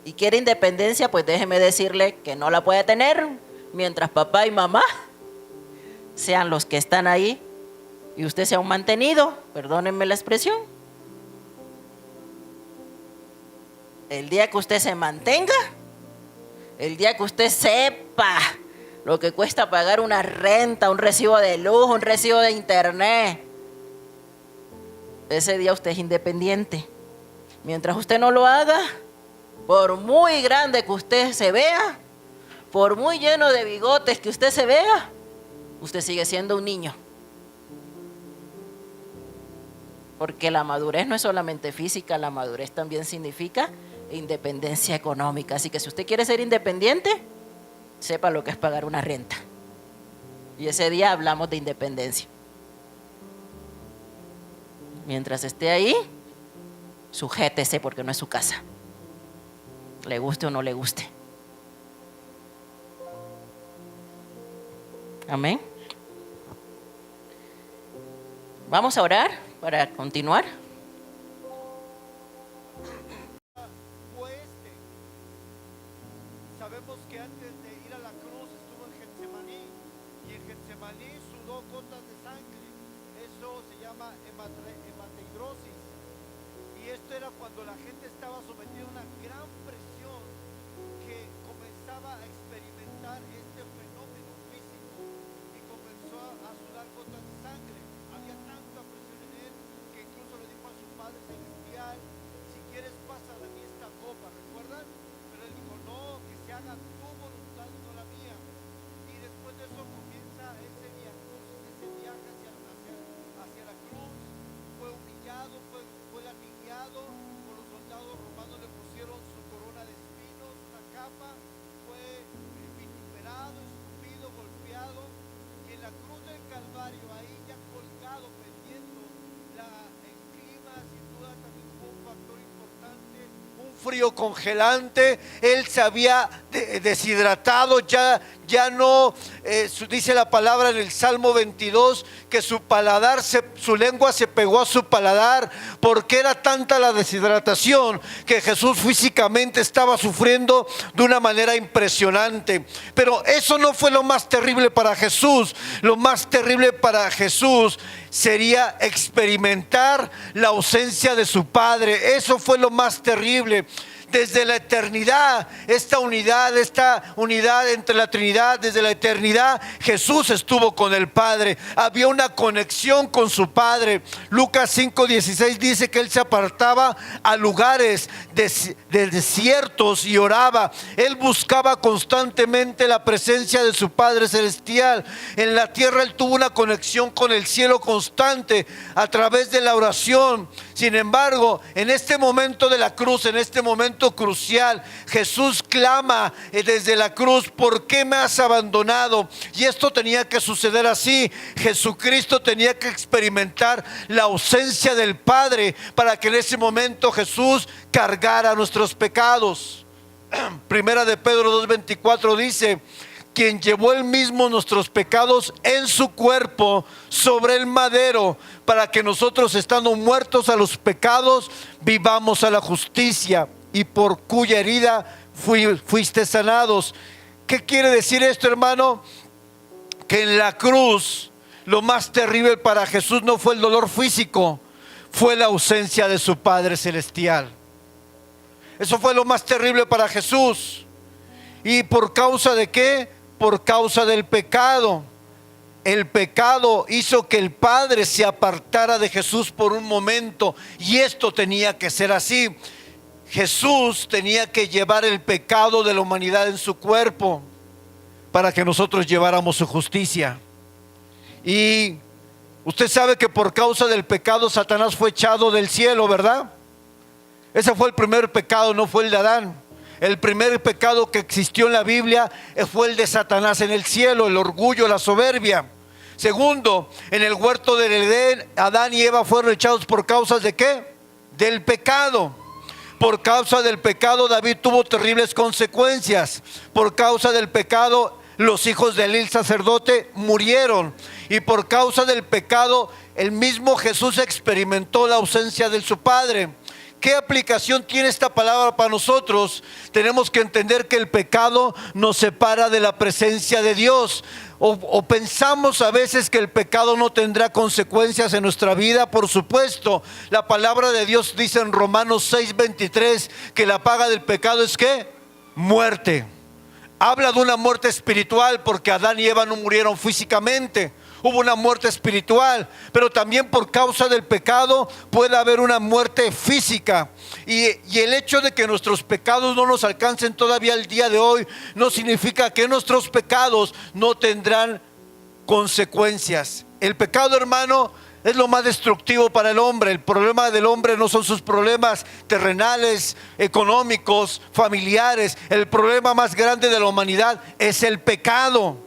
[SPEAKER 1] y quiere independencia, pues déjeme decirle que no la puede tener mientras papá y mamá sean los que están ahí y usted sea un mantenido, perdónenme la expresión. El día que usted se mantenga, el día que usted sepa lo que cuesta pagar una renta, un recibo de luz, un recibo de internet, ese día usted es independiente. Mientras usted no lo haga, por muy grande que usted se vea, por muy lleno de bigotes que usted se vea, usted sigue siendo un niño. Porque la madurez no es solamente física, la madurez también significa independencia económica. Así que si usted quiere ser independiente, sepa lo que es pagar una renta. Y ese día hablamos de independencia. Mientras esté ahí, sujétese porque no es su casa. Le guste o no le guste. Amén. Vamos a orar para continuar.
[SPEAKER 2] Sabemos que antes de ir a la cruz estuvo en Getsemaní y en Getsemaní sudó gotas de sangre. Eso se llama hematidrosis. Y esto era cuando la gente estaba sometida a una gran presión, que comenzaba a experimentar este fenómeno físico y comenzó a sudar gotas de sangre. Había tanta presión en él que incluso le dijo a su Padre Celestial: si quieres pasa de mí esta copa, ¿recuerdan? Pero él dijo: no, que se haga tu voluntad y no la mía. Y después de eso comienza frío congelante, él se había deshidratado, ya no, dice la palabra en el Salmo 22, que su paladar, su lengua se pegó a su paladar, porque era tanta la deshidratación que Jesús físicamente estaba sufriendo de una manera impresionante. Pero eso no fue lo más terrible para Jesús. Lo más terrible para Jesús sería experimentar la ausencia de su Padre. Eso fue lo más terrible. Desde la eternidad, esta unidad entre la Trinidad, desde la eternidad Jesús estuvo con el Padre. Había una conexión con su Padre. Lucas 5:16 dice que él se apartaba a lugares de desiertos y oraba. Él buscaba constantemente la presencia de su Padre celestial. En la tierra él tuvo una conexión con el cielo constante a través de la oración. Sin embargo, en este momento de la cruz, en este momento crucial, Jesús clama desde la cruz: ¿por qué me has abandonado? Y esto tenía que suceder así. Jesucristo tenía que experimentar la ausencia del Padre para que en ese momento Jesús cargara nuestros pecados. Primera de Pedro 2:24 dice: quien llevó él mismo nuestros pecados en su cuerpo sobre el madero, para que nosotros, estando muertos a los pecados, vivamos a la justicia, y por cuya herida fuiste sanados. ¿Qué quiere decir esto, hermano? Que en la cruz lo más terrible para Jesús no fue el dolor físico, fue la ausencia de su Padre celestial. Eso fue lo más terrible para Jesús. ¿Y por causa de qué? Por causa del pecado. El pecado hizo que el Padre se apartara de Jesús por un momento, y esto tenía que ser así. Jesús tenía que llevar el pecado de la humanidad en su cuerpo para que nosotros lleváramos su justicia. Y usted sabe que por causa del pecado Satanás fue echado del cielo, ¿verdad? Ese fue el primer pecado, no fue el de Adán. El primer pecado que existió en la Biblia fue el de Satanás en el cielo, el orgullo, la soberbia. Segundo, en el huerto del Edén, Adán y Eva fueron echados por causa de ¿qué? Del pecado. Por causa del pecado David tuvo terribles consecuencias. Por causa del pecado los hijos de Elí, el sacerdote, murieron. Y por causa del pecado el mismo Jesús experimentó la ausencia de su Padre. ¿Qué aplicación tiene esta palabra para nosotros? Tenemos que entender que el pecado nos separa de la presencia de Dios. O pensamos a veces que el pecado no tendrá consecuencias en nuestra vida. Por supuesto, la palabra de Dios dice en Romanos 6:23 que la paga del pecado es ¿qué? Muerte. Habla de una muerte espiritual, porque Adán y Eva no murieron físicamente. Hubo una muerte espiritual, pero también por causa del pecado puede haber una muerte física. Y el hecho de que nuestros pecados no nos alcancen todavía el día de hoy no significa que nuestros pecados no tendrán consecuencias. El pecado, hermano, es lo más destructivo para el hombre. El problema del hombre no son sus problemas terrenales, económicos, familiares. El problema más grande de la humanidad es el pecado.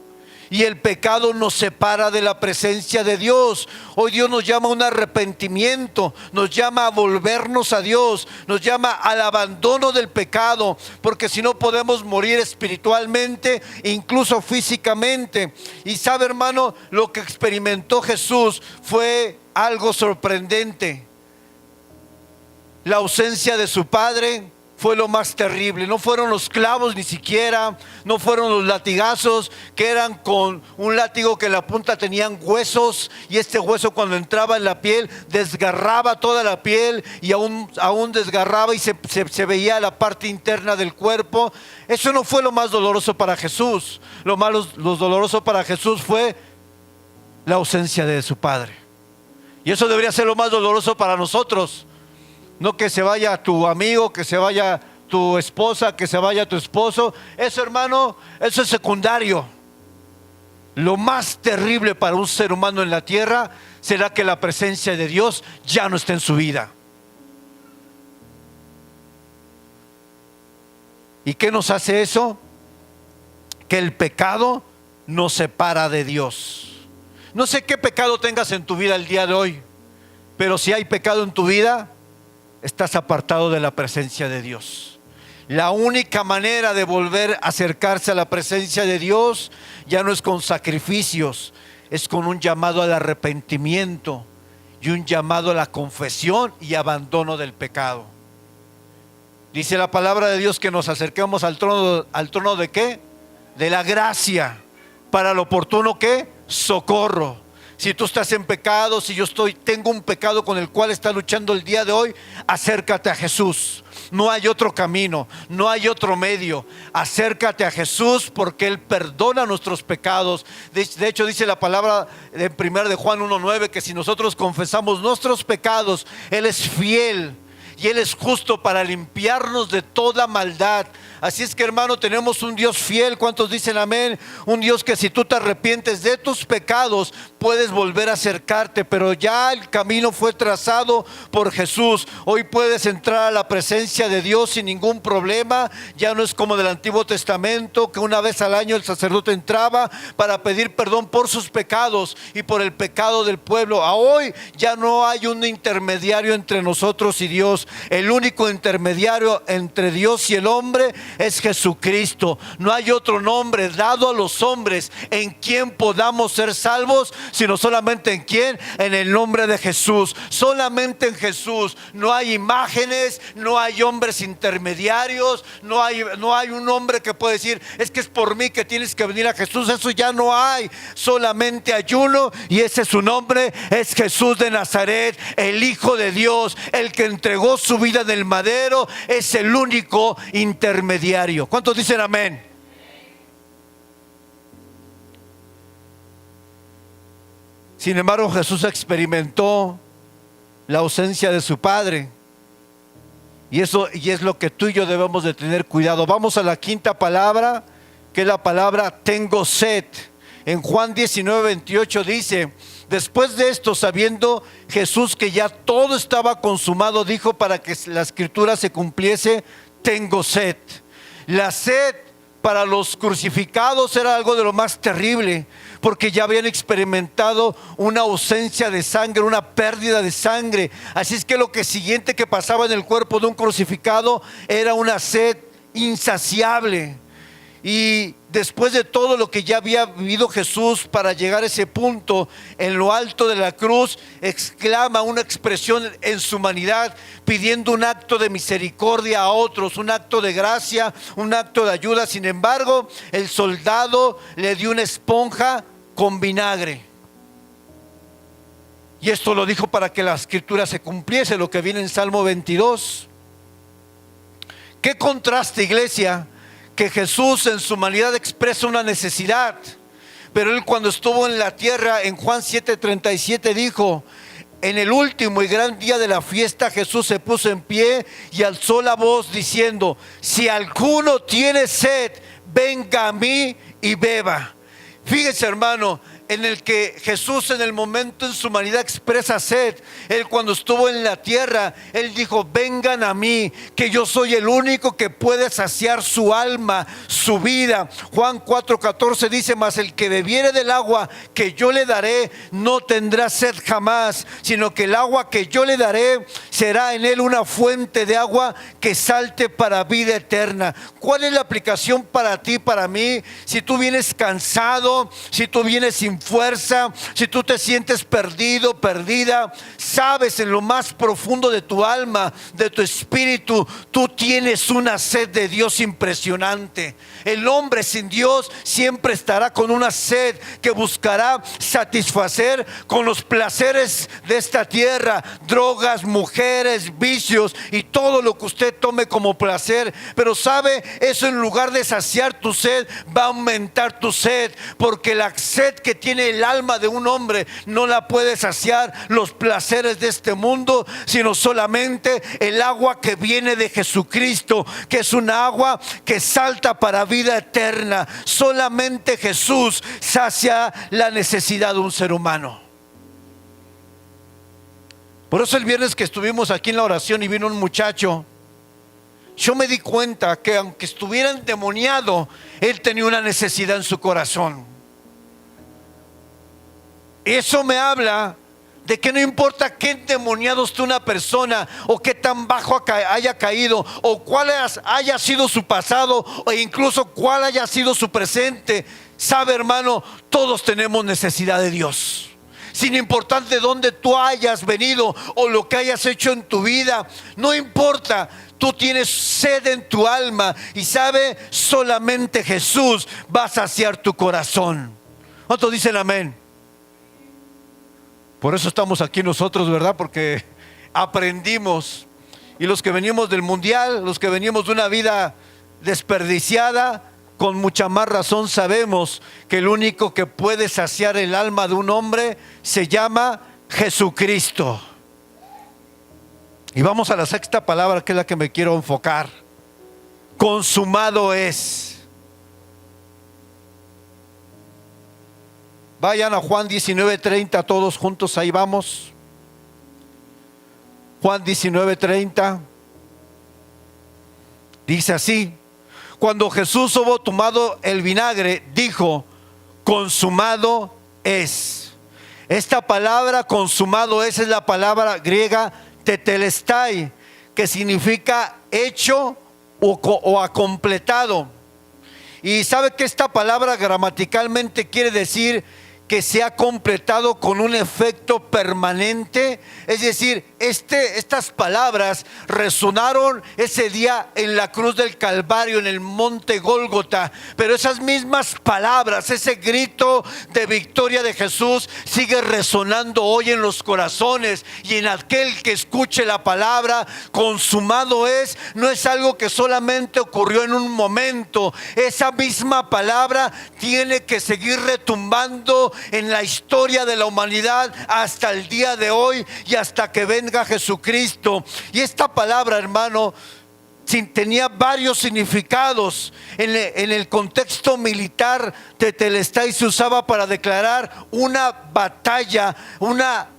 [SPEAKER 2] Y el pecado nos separa de la presencia de Dios. Hoy Dios nos llama a un arrepentimiento, nos llama a volvernos a Dios, nos llama al abandono del pecado, porque si no podemos morir espiritualmente, incluso físicamente. Y sabe, hermano, lo que experimentó Jesús fue algo sorprendente. La ausencia de su Padre fue lo más terrible. No fueron los clavos ni siquiera, no fueron los latigazos, que eran con un látigo que en la punta tenían huesos, y este hueso cuando entraba en la piel desgarraba toda la piel, y aún desgarraba y se veía la parte interna del cuerpo. Eso no fue lo más doloroso para Jesús. Lo doloroso para Jesús fue la ausencia de su Padre. Y eso debería ser lo más doloroso para nosotros. No que se vaya tu amigo, que se vaya tu esposa, que se vaya tu esposo. Eso, hermano, eso es secundario. Lo más terrible para un ser humano en la tierra será que la presencia de Dios ya no esté en su vida. ¿Y qué nos hace eso? Que el pecado nos separa de Dios. No sé qué pecado tengas en tu vida el día de hoy, pero si hay pecado en tu vida, estás apartado de la presencia de Dios. La única manera de volver a acercarse a la presencia de Dios ya no es con sacrificios, es con un llamado al arrepentimiento y un llamado a la confesión y abandono del pecado. Dice la palabra de Dios que nos acerquemos al trono ¿de qué? De la gracia, para el oportuno ¿qué? Socorro. Si tú estás en pecado, si yo tengo un pecado con el cual estás luchando el día de hoy, acércate a Jesús. No hay otro camino, no hay otro medio. Acércate a Jesús porque Él perdona nuestros pecados. De hecho dice la palabra en 1 de Juan 1:9 que si nosotros confesamos nuestros pecados, Él es fiel y Él es justo para limpiarnos de toda maldad. Así es que, hermano, tenemos un Dios fiel. ¿Cuántos dicen amén? Un Dios que si tú te arrepientes de tus pecados, puedes volver a acercarte, pero ya el camino fue trazado por Jesús. Hoy puedes entrar a la presencia de Dios sin ningún problema. Ya no es como del Antiguo Testamento, que una vez al año el sacerdote entraba para pedir perdón por sus pecados y por el pecado del pueblo. A hoy ya no hay un intermediario entre nosotros y Dios. El único intermediario entre Dios y el hombre es Jesucristo. No hay otro nombre dado a los hombres en quien podamos ser salvos, sino solamente en quién, en el nombre de Jesús. Solamente en Jesús. No hay imágenes, no hay hombres intermediarios, no hay un hombre que puede decir es que es por mí que tienes que venir a Jesús. Eso ya no hay. Solamente hay uno y ese es su nombre, es Jesús de Nazaret, el Hijo de Dios, el que entregó su vida en el madero. Es el único intermediario. ¿Cuántos dicen amén? Sin embargo, Jesús experimentó la ausencia de su Padre. Y es lo que tú y yo debemos de tener cuidado. Vamos a la quinta palabra, que es la palabra tengo sed. En Juan 19:28 dice: después de esto, sabiendo Jesús que ya todo estaba consumado, dijo para que la escritura se cumpliese: tengo sed. La sed para los crucificados era algo de lo más terrible, porque ya habían experimentado una ausencia de sangre, una pérdida de sangre. Así es que lo que siguiente que pasaba en el cuerpo de un crucificado era una sed insaciable. Y después de todo lo que ya había vivido Jesús para llegar a ese punto, en lo alto de la cruz, exclama una expresión en su humanidad, pidiendo un acto de misericordia a otros, un acto de gracia, un acto de ayuda. Sin embargo, el soldado le dio una esponja con vinagre. Y esto lo dijo para que la escritura se cumpliese, lo que viene en Salmo 22. ¿Qué contraste, iglesia? Que Jesús en su humanidad expresa una necesidad, pero Él cuando estuvo en la tierra, en Juan 7:37 dijo: en el último y gran día de la fiesta, Jesús se puso en pie y alzó la voz diciendo: si alguno tiene sed, venga a mí y beba. Fíjese, hermano, en el que Jesús en el momento en su humanidad expresa sed. Él cuando estuvo en la tierra, Él dijo: vengan a mí, que yo soy el único que puede saciar su alma, su vida. Juan 4:14 dice: mas el que bebiere del agua que yo le daré no tendrá sed jamás, sino que el agua que yo le daré será en él una fuente de agua que salte para vida eterna. ¿Cuál es la aplicación para ti, para mí? Si tú vienes cansado, si tú vienes sin fuerza, si tú te sientes perdido, perdida, sabes en lo más profundo de tu alma, de tu espíritu, tú tienes una sed de Dios impresionante. El hombre sin Dios siempre estará con una sed que buscará satisfacer con los placeres de esta tierra, drogas, mujeres, vicios y todo lo que usted tome como placer. Pero sabe, eso en lugar de saciar tu sed, va a aumentar tu sed, porque la sed que tiene el alma de un hombre no la puede saciar los placeres de este mundo, sino solamente el agua que viene de Jesucristo, que es una agua que salta para vida eterna. Solamente Jesús sacia la necesidad de un ser humano. Por eso el viernes que estuvimos aquí en la oración y vino un muchacho, yo me di cuenta que aunque estuviera endemoniado, él tenía una necesidad en su corazón. Eso me habla De que no importa qué endemoniado esté una persona, o qué tan bajo haya caído, o cuál haya sido su pasado, o incluso cuál haya sido su presente. Sabe, hermano, todos tenemos necesidad de Dios. Sin importar de dónde tú hayas venido o lo que hayas hecho en tu vida, no importa. Tú tienes sed en tu alma y sabe, solamente Jesús va a saciar tu corazón. ¿Cuántos dicen amén? Por eso estamos aquí nosotros, ¿verdad? Porque aprendimos. Y los que venimos del mundial, los que venimos de una vida desperdiciada, con mucha más razón sabemos que el único que puede saciar el alma de un hombre se llama Jesucristo. Y vamos a la sexta palabra, que es la que me quiero enfocar. Consumado es. Vayan a Juan 19:30, todos juntos, ahí vamos. Juan 19:30 dice así: cuando Jesús hubo tomado el vinagre, dijo: consumado es. Esta palabra consumado es la palabra griega tetelestai, que significa hecho o completado. Y sabe que esta palabra gramaticalmente quiere decir que se ha completado con un efecto permanente. Es decir, estas palabras resonaron ese día en la cruz del Calvario, en el monte Gólgota, pero esas mismas palabras, ese grito de victoria de Jesús sigue resonando hoy en los corazones. Y en aquel que escuche la palabra consumado es, no es algo que solamente ocurrió en un momento. Esa misma palabra tiene que seguir retumbando en la historia de la humanidad hasta el día de hoy y hasta que venga Jesucristo. Y esta palabra, hermano, tenía varios significados. En el contexto militar, tetelestai se usaba para declarar una batalla,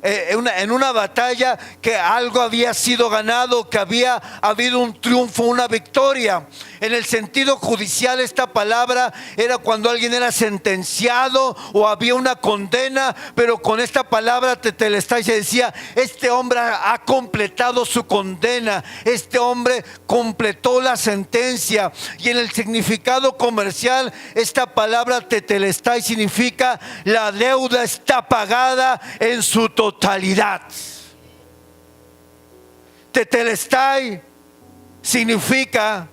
[SPEAKER 2] en una batalla que algo había sido ganado, que había habido un triunfo, una victoria. En el sentido judicial, esta palabra era cuando alguien era sentenciado o había una condena, pero con esta palabra tetelestai se decía: este hombre ha completado su condena, este hombre completó la sentencia. Y en el significado comercial, esta palabra tetelestai significa: la deuda está pagada en su totalidad. Tetelestai significa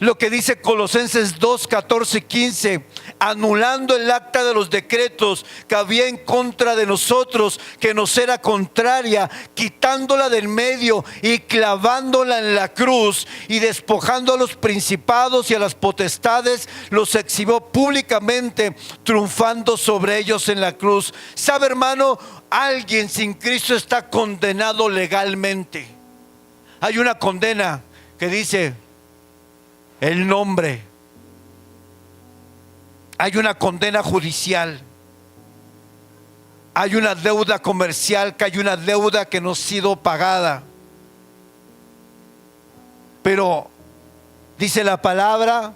[SPEAKER 2] lo que dice Colosenses 2, 14 y 15: anulando el acta de los decretos que había en contra de nosotros, que nos era contraria, quitándola del medio y clavándola en la cruz, y despojando a los principados y a las potestades, los exhibió públicamente, triunfando sobre ellos en la cruz. ¿Sabe, hermano? Alguien sin Cristo está condenado legalmente. Hay una condena que dice el nombre. Hay una condena judicial. Hay una deuda comercial, que hay una deuda que no ha sido pagada. Pero dice la palabra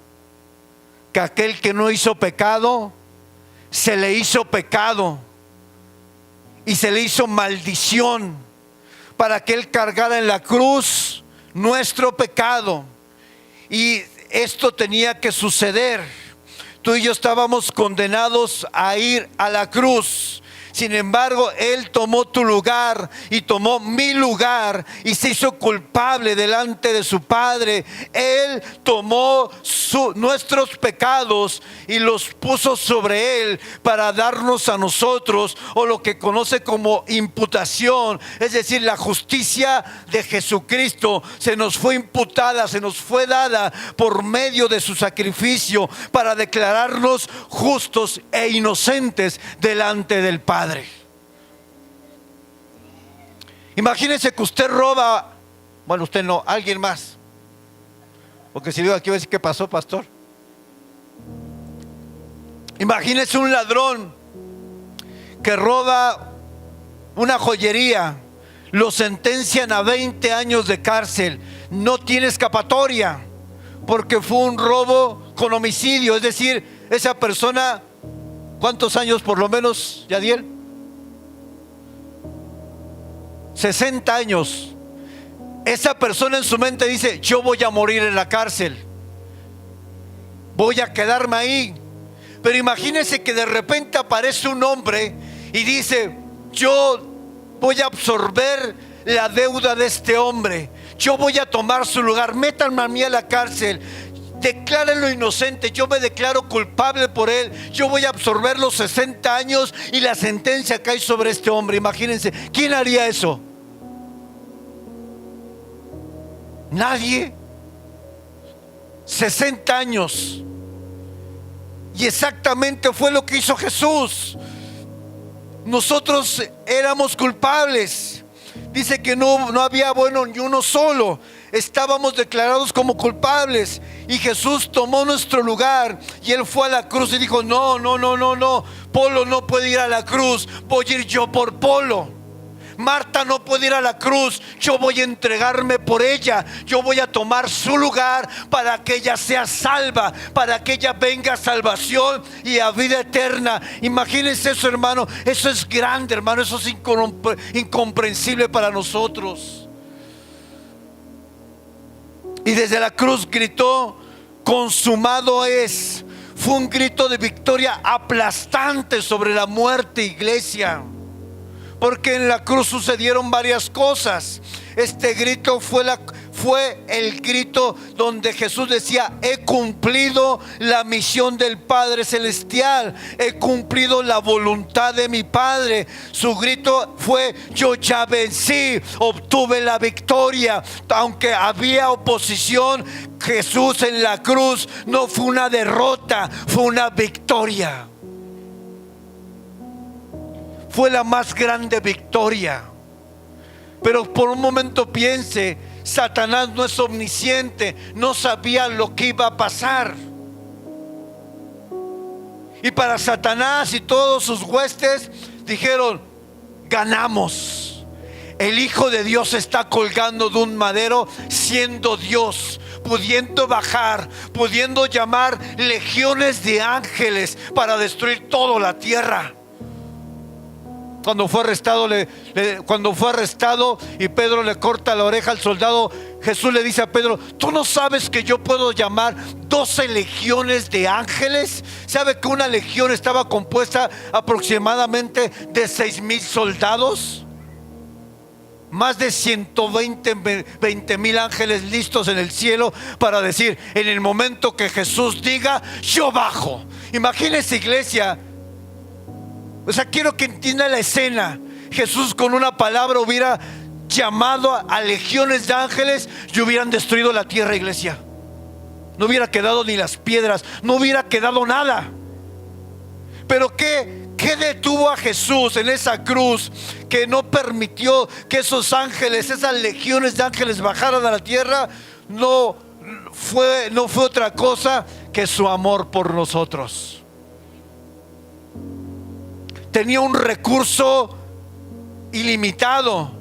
[SPEAKER 2] que aquel que no hizo pecado, se le hizo pecado y se le hizo maldición, para que él cargara en la cruz nuestro pecado. Y esto tenía que suceder. Tú y yo estábamos condenados a ir a la cruz. Sin embargo, Él tomó tu lugar y tomó mi lugar y se hizo culpable delante de su Padre. Él tomó nuestros pecados y los puso sobre Él para darnos a nosotros, o lo que conoce como imputación, es decir, la justicia de Jesucristo se nos fue imputada, se nos fue dada por medio de su sacrificio, para declararnos justos e inocentes delante del Padre. Imagínense que usted roba, bueno, usted no, alguien más, porque si digo aquí voy a decir: ¿qué pasó, pastor? Imagínense un ladrón que roba una joyería, lo sentencian a 20 años de cárcel, no tiene escapatoria, porque fue un robo con homicidio. Es decir, esa persona, ¿cuántos años por lo menos, Yadiel? 60 años. Esa persona en su mente dice: yo voy a morir en la cárcel, voy a quedarme ahí. Pero imagínense que de repente aparece un hombre y dice: yo voy a absorber la deuda de este hombre, yo voy a tomar su lugar, métanme a mí a la cárcel, declárenlo inocente, yo me declaro culpable por él, yo voy a absorber los 60 años y la sentencia cae sobre este hombre. Imagínense, ¿quién haría eso? Nadie. 60 años. Y exactamente fue lo que hizo Jesús. Nosotros éramos culpables. Dice que no había bueno ni uno solo. Estábamos declarados como culpables. Y Jesús tomó nuestro lugar. Y Él fue a la cruz y dijo: no. Polo no puede ir a la cruz. Voy a ir yo por Polo. Marta no puede ir a la cruz. Yo voy a entregarme por ella. Yo voy a tomar su lugar para que ella sea salva, para que ella venga a salvación y a vida eterna. Imagínense eso, hermano. Eso es grande, hermano. Eso es incomprensible para nosotros. Y desde la cruz gritó: consumado es. Fue un grito de victoria aplastante sobre la muerte, iglesia. Porque en la cruz sucedieron varias cosas. Este grito fue el grito donde Jesús decía: he cumplido la misión del Padre Celestial, he cumplido la voluntad de mi Padre. Su grito fue: yo ya vencí, obtuve la victoria. Aunque había oposición, Jesús en la cruz no fue una derrota, fue una victoria. Fue la más grande victoria. Pero por un momento piense: Satanás no es omnisciente, no sabía lo que iba a pasar. Y para Satanás y todos sus huestes dijeron: ganamos. El Hijo de Dios está colgando de un madero, siendo Dios, pudiendo bajar, pudiendo llamar legiones de ángeles para destruir toda la tierra. Cuando fue arrestado y Pedro le corta la oreja al soldado, Jesús le dice a Pedro: ¿tú no sabes que yo puedo llamar 12 legiones de ángeles? ¿Sabe que una legión estaba compuesta aproximadamente de 6,000 soldados? Más de 120,000 ángeles listos en el cielo para decir: en el momento que Jesús diga, yo bajo. Imagínense, iglesia. O sea, quiero que entienda la escena. Jesús con una palabra hubiera llamado a legiones de ángeles y hubieran destruido la tierra, iglesia. No hubiera quedado ni las piedras, no hubiera quedado nada. Pero ¿qué detuvo a Jesús en esa cruz que no permitió que esos ángeles, esas legiones de ángeles bajaran a la tierra? No fue otra cosa que su amor por nosotros. Tenía un recurso ilimitado,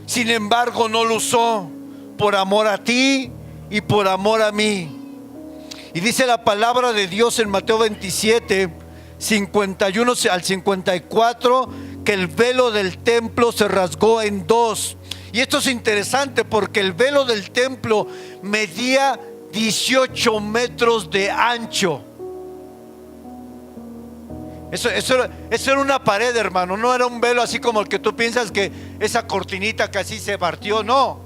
[SPEAKER 2] sin embargo no lo usó, por amor a ti y por amor a mí. Y dice la palabra de Dios en Mateo 27, 51 al 54, que el velo del templo se rasgó en dos. Y esto es interesante porque el velo del templo medía 18 metros de ancho. Eso era una pared, hermano. No era un velo así como el que tú piensas, que esa cortinita que así se partió. No,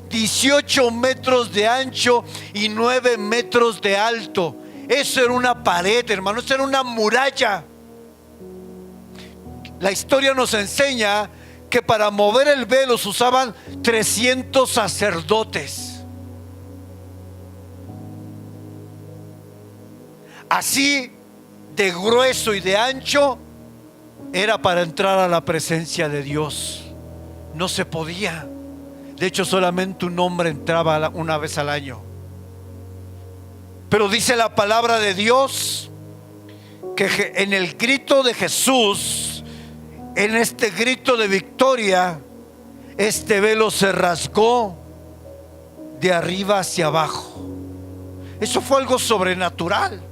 [SPEAKER 2] 18 metros de ancho y 9 metros de alto. Eso era una pared, hermano. Eso era una muralla. La historia nos enseña que para mover el velo se usaban 300 sacerdotes. Así de grueso y de ancho era para entrar a la presencia de Dios. No se podía. De hecho, solamente un hombre entraba una vez al año. Pero dice la palabra de Dios que en el grito de Jesús, en este grito de victoria, este velo se rasgó de arriba hacia abajo. Eso fue algo sobrenatural.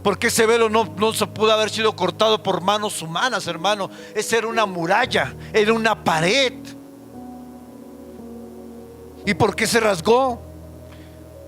[SPEAKER 2] Porque ese velo no se pudo haber sido cortado por manos humanas, hermano. Esa era una muralla, era una pared. ¿Y por qué se rasgó?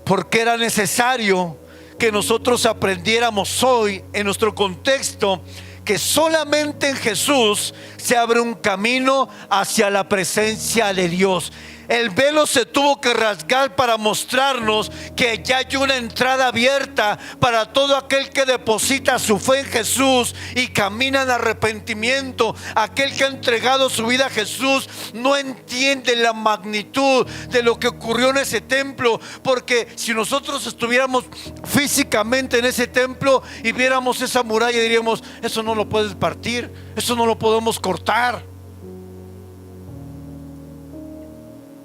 [SPEAKER 2] Porque era necesario que nosotros aprendiéramos hoy en nuestro contexto que solamente en Jesús se abre un camino hacia la presencia de Dios. El velo se tuvo que rasgar para mostrarnos que ya hay una entrada abierta para todo aquel que deposita su fe en Jesús y camina en arrepentimiento. Aquel que ha entregado su vida a Jesús no entiende la magnitud de lo que ocurrió en ese templo, porque si nosotros estuviéramos físicamente en ese templo y viéramos esa muralla, diríamos: eso no lo puedes partir, eso no lo podemos cortar.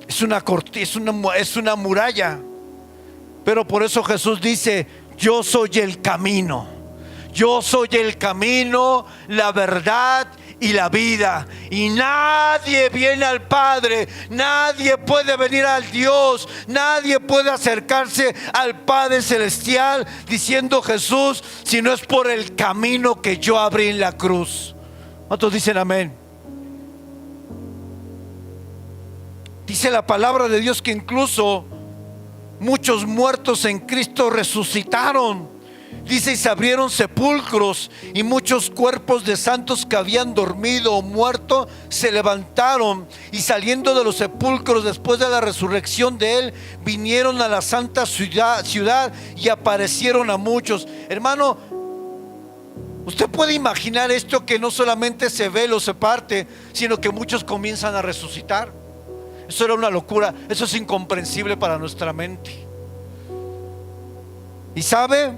[SPEAKER 2] Es una muralla. Pero por eso Jesús dice: yo soy el camino. Yo soy el camino, la verdad y la vida. Y nadie viene al Padre, nadie puede venir al Dios, nadie puede acercarse al Padre Celestial, diciendo Jesús, si no es por el camino que yo abrí en la cruz. ¿Cuántos dicen amén? Dice la palabra de Dios que incluso muchos muertos en Cristo resucitaron. Dice: y se abrieron sepulcros, y muchos cuerpos de santos que habían dormido o muerto se levantaron, y saliendo de los sepulcros después de la resurrección de Él, vinieron a la santa ciudad y aparecieron a muchos. Hermano, usted puede imaginar esto, que no solamente se ve o se parte, sino que muchos comienzan a resucitar. Eso era una locura, eso es incomprensible para nuestra mente. Y sabe,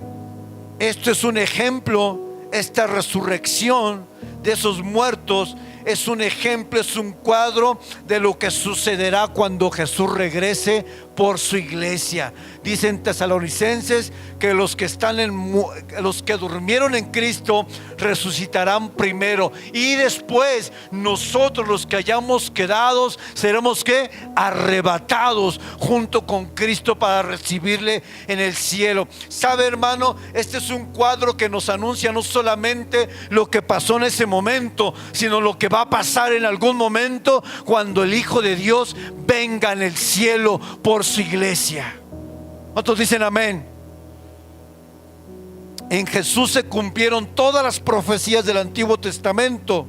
[SPEAKER 2] esto es un ejemplo, esta resurrección de esos muertos es un ejemplo, es un cuadro de lo que sucederá cuando Jesús regrese por su iglesia. Dicen Tesalonicenses que los que durmieron en Cristo resucitarán primero, y después nosotros, los que hayamos quedado, seremos ¿qué? Arrebatados junto con Cristo para recibirle en el cielo. ¿Sabe, hermano? Este es un cuadro que nos anuncia no solamente lo que pasó en ese momento, sino lo que va a pasar en algún momento cuando el Hijo de Dios venga en el cielo por su iglesia. ¿Cuántos dicen amén? En Jesús se cumplieron todas las profecías del Antiguo Testamento.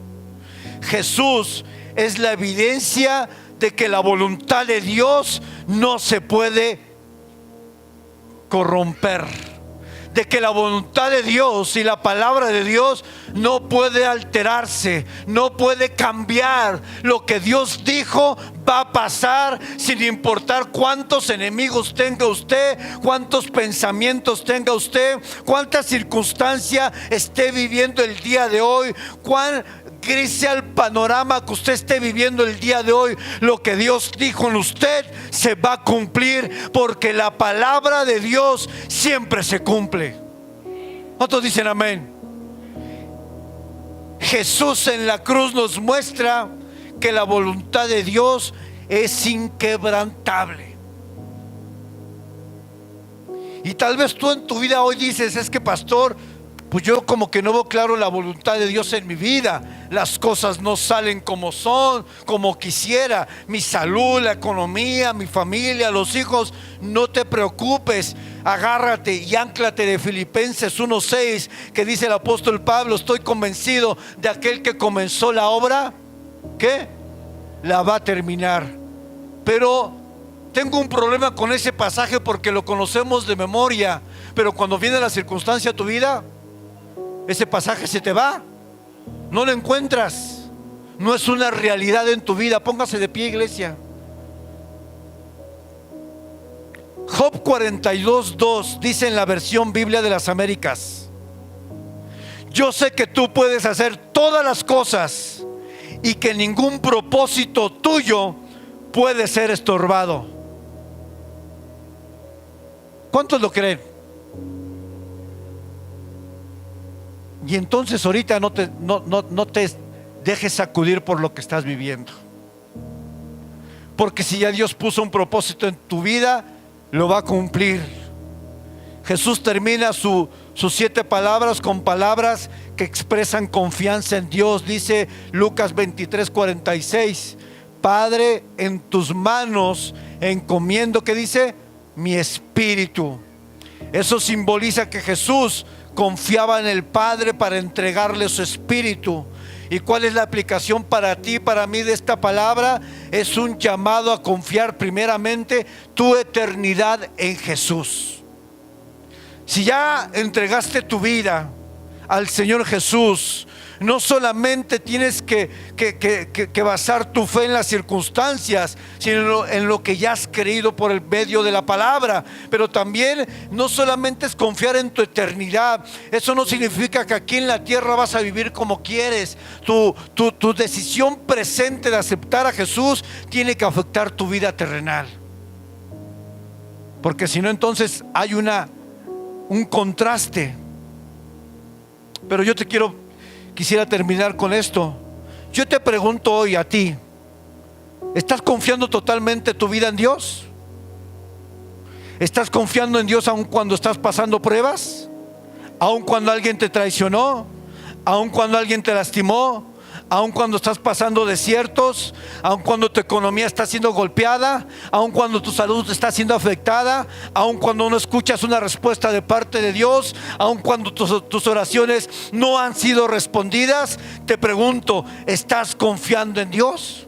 [SPEAKER 2] Jesús es la evidencia de que la voluntad de Dios no se puede corromper, de que la voluntad de Dios y la palabra de Dios no puede alterarse, no puede cambiar. Lo que Dios dijo va a pasar, sin importar cuántos enemigos tenga usted, cuántos pensamientos tenga usted, cuánta circunstancia esté viviendo el día de hoy, cuán gris sea el panorama que usted esté viviendo el día de hoy. Lo que Dios dijo en usted se va a cumplir, porque la palabra de Dios siempre se cumple. ¿Cuántos dicen amén? Jesús en la cruz nos muestra que la voluntad de Dios es inquebrantable. Y tal vez tú en tu vida hoy dices: es que, pastor, pues yo como que no veo claro la voluntad de Dios en mi vida. Las cosas no salen como son, como quisiera. Mi salud, la economía, mi familia, los hijos. No te preocupes, agárrate y ánclate de Filipenses 1:6, que dice el apóstol Pablo: estoy convencido de aquel que comenzó la obra, ¿qué? La va a terminar. Pero tengo un problema con ese pasaje, porque lo conocemos de memoria, pero cuando viene la circunstancia a tu vida, ese pasaje se te va, no lo encuentras, no es una realidad en tu vida. Póngase de pie, iglesia. Job 42:2 dice en la versión Biblia de las Américas: yo sé que tú puedes hacer todas las cosas y que ningún propósito tuyo puede ser estorbado. ¿Cuántos lo creen? Y entonces ahorita no te dejes sacudir por lo que estás viviendo, porque si ya Dios puso un propósito en tu vida, lo va a cumplir. Jesús termina sus 7 palabras con palabras que expresan confianza en Dios. Dice Lucas 23:46: Padre, en tus manos encomiendo, ¿qué dice? Mi espíritu. Eso simboliza que Jesús confiaba en el Padre para entregarle su espíritu. ¿Y cuál es la aplicación para ti, para mí de esta palabra? Es un llamado a confiar primeramente tu eternidad en Jesús. Si ya entregaste tu vida al Señor Jesús, no solamente tienes que basar tu fe en las circunstancias, sino en lo que ya has creído por el medio de la palabra. Pero también no solamente es confiar en tu eternidad. Eso no significa que aquí en la tierra vas a vivir como quieres. Tu decisión presente de aceptar a Jesús tiene que afectar tu vida terrenal, porque si no, entonces hay un contraste. Pero yo quisiera terminar con esto. Yo te pregunto hoy a ti: ¿estás confiando totalmente tu vida en Dios? ¿Estás confiando en Dios aun cuando estás pasando pruebas? ¿Aun cuando alguien te traicionó? ¿Aun cuando alguien te lastimó? ¿Aun cuando estás pasando desiertos? ¿Aun cuando tu economía está siendo golpeada? ¿Aun cuando tu salud está siendo afectada? ¿Aun cuando no escuchas una respuesta de parte de Dios? ¿Aun cuando tus oraciones no han sido respondidas? Te pregunto: ¿estás confiando en Dios?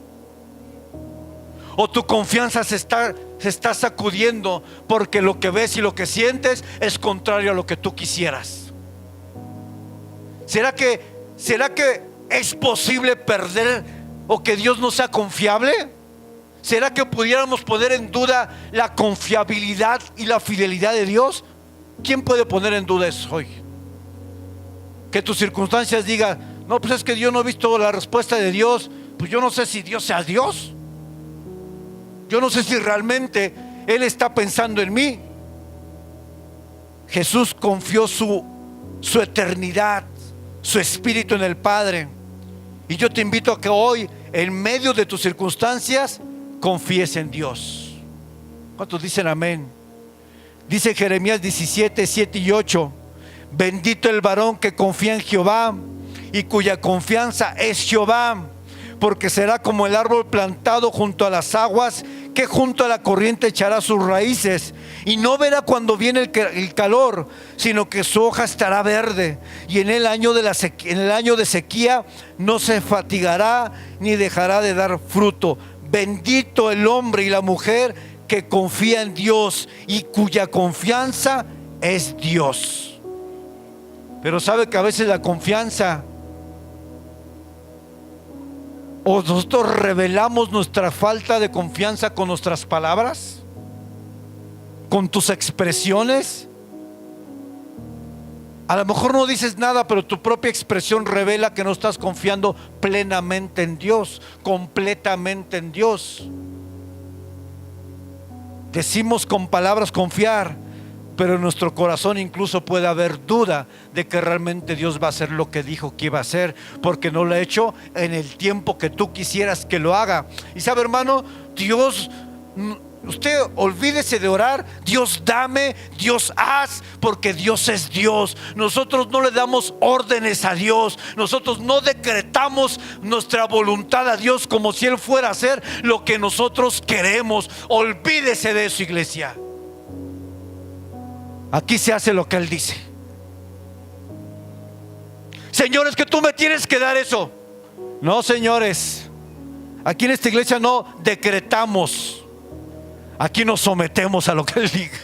[SPEAKER 2] ¿O tu confianza se está sacudiendo porque lo que ves y lo que sientes es contrario a lo que tú quisieras? ¿Será que es posible perder o que Dios no sea confiable? ¿Será que pudiéramos poner en duda la confiabilidad y la fidelidad de Dios? ¿Quién puede poner en duda eso hoy? Que tus circunstancias digan: no, pues es que yo no he visto la respuesta de Dios. Pues yo no sé si Dios sea Dios. Yo no sé si realmente Él está pensando en mí. Jesús confió su eternidad, su espíritu en el Padre. Y yo te invito a que hoy, en medio de tus circunstancias, confíes en Dios. ¿Cuántos dicen amén? Dice Jeremías 17, 7 y 8: bendito el varón que confía en Jehová y cuya confianza es Jehová, porque será como el árbol plantado junto a las aguas, que junto a la corriente echará sus raíces, y no verá cuando viene el calor, sino que su hoja estará verde, y en el año de sequía no se fatigará ni dejará de dar fruto. Bendito el hombre y la mujer que confía en Dios y cuya confianza es Dios. Pero sabe que a veces la confianza, o nosotros revelamos nuestra falta de confianza con nuestras palabras, con tus expresiones. A lo mejor no dices nada, pero tu propia expresión revela que no estás confiando plenamente en Dios, completamente en Dios. Decimos con palabras confiar, pero en nuestro corazón incluso puede haber duda de que realmente Dios va a hacer lo que dijo que iba a hacer, porque no lo ha hecho en el tiempo que tú quisieras que lo haga. Y sabe, hermano, Dios, usted olvídese de orar: Dios dame, Dios haz, porque Dios es Dios. Nosotros no le damos órdenes a Dios, nosotros no decretamos nuestra voluntad a Dios como si Él fuera a hacer lo que nosotros queremos. Olvídese de eso, iglesia. Aquí se hace lo que Él dice. Señores, que tú me tienes que dar eso. No, señores, aquí en esta iglesia no decretamos, aquí nos sometemos a lo que Él diga.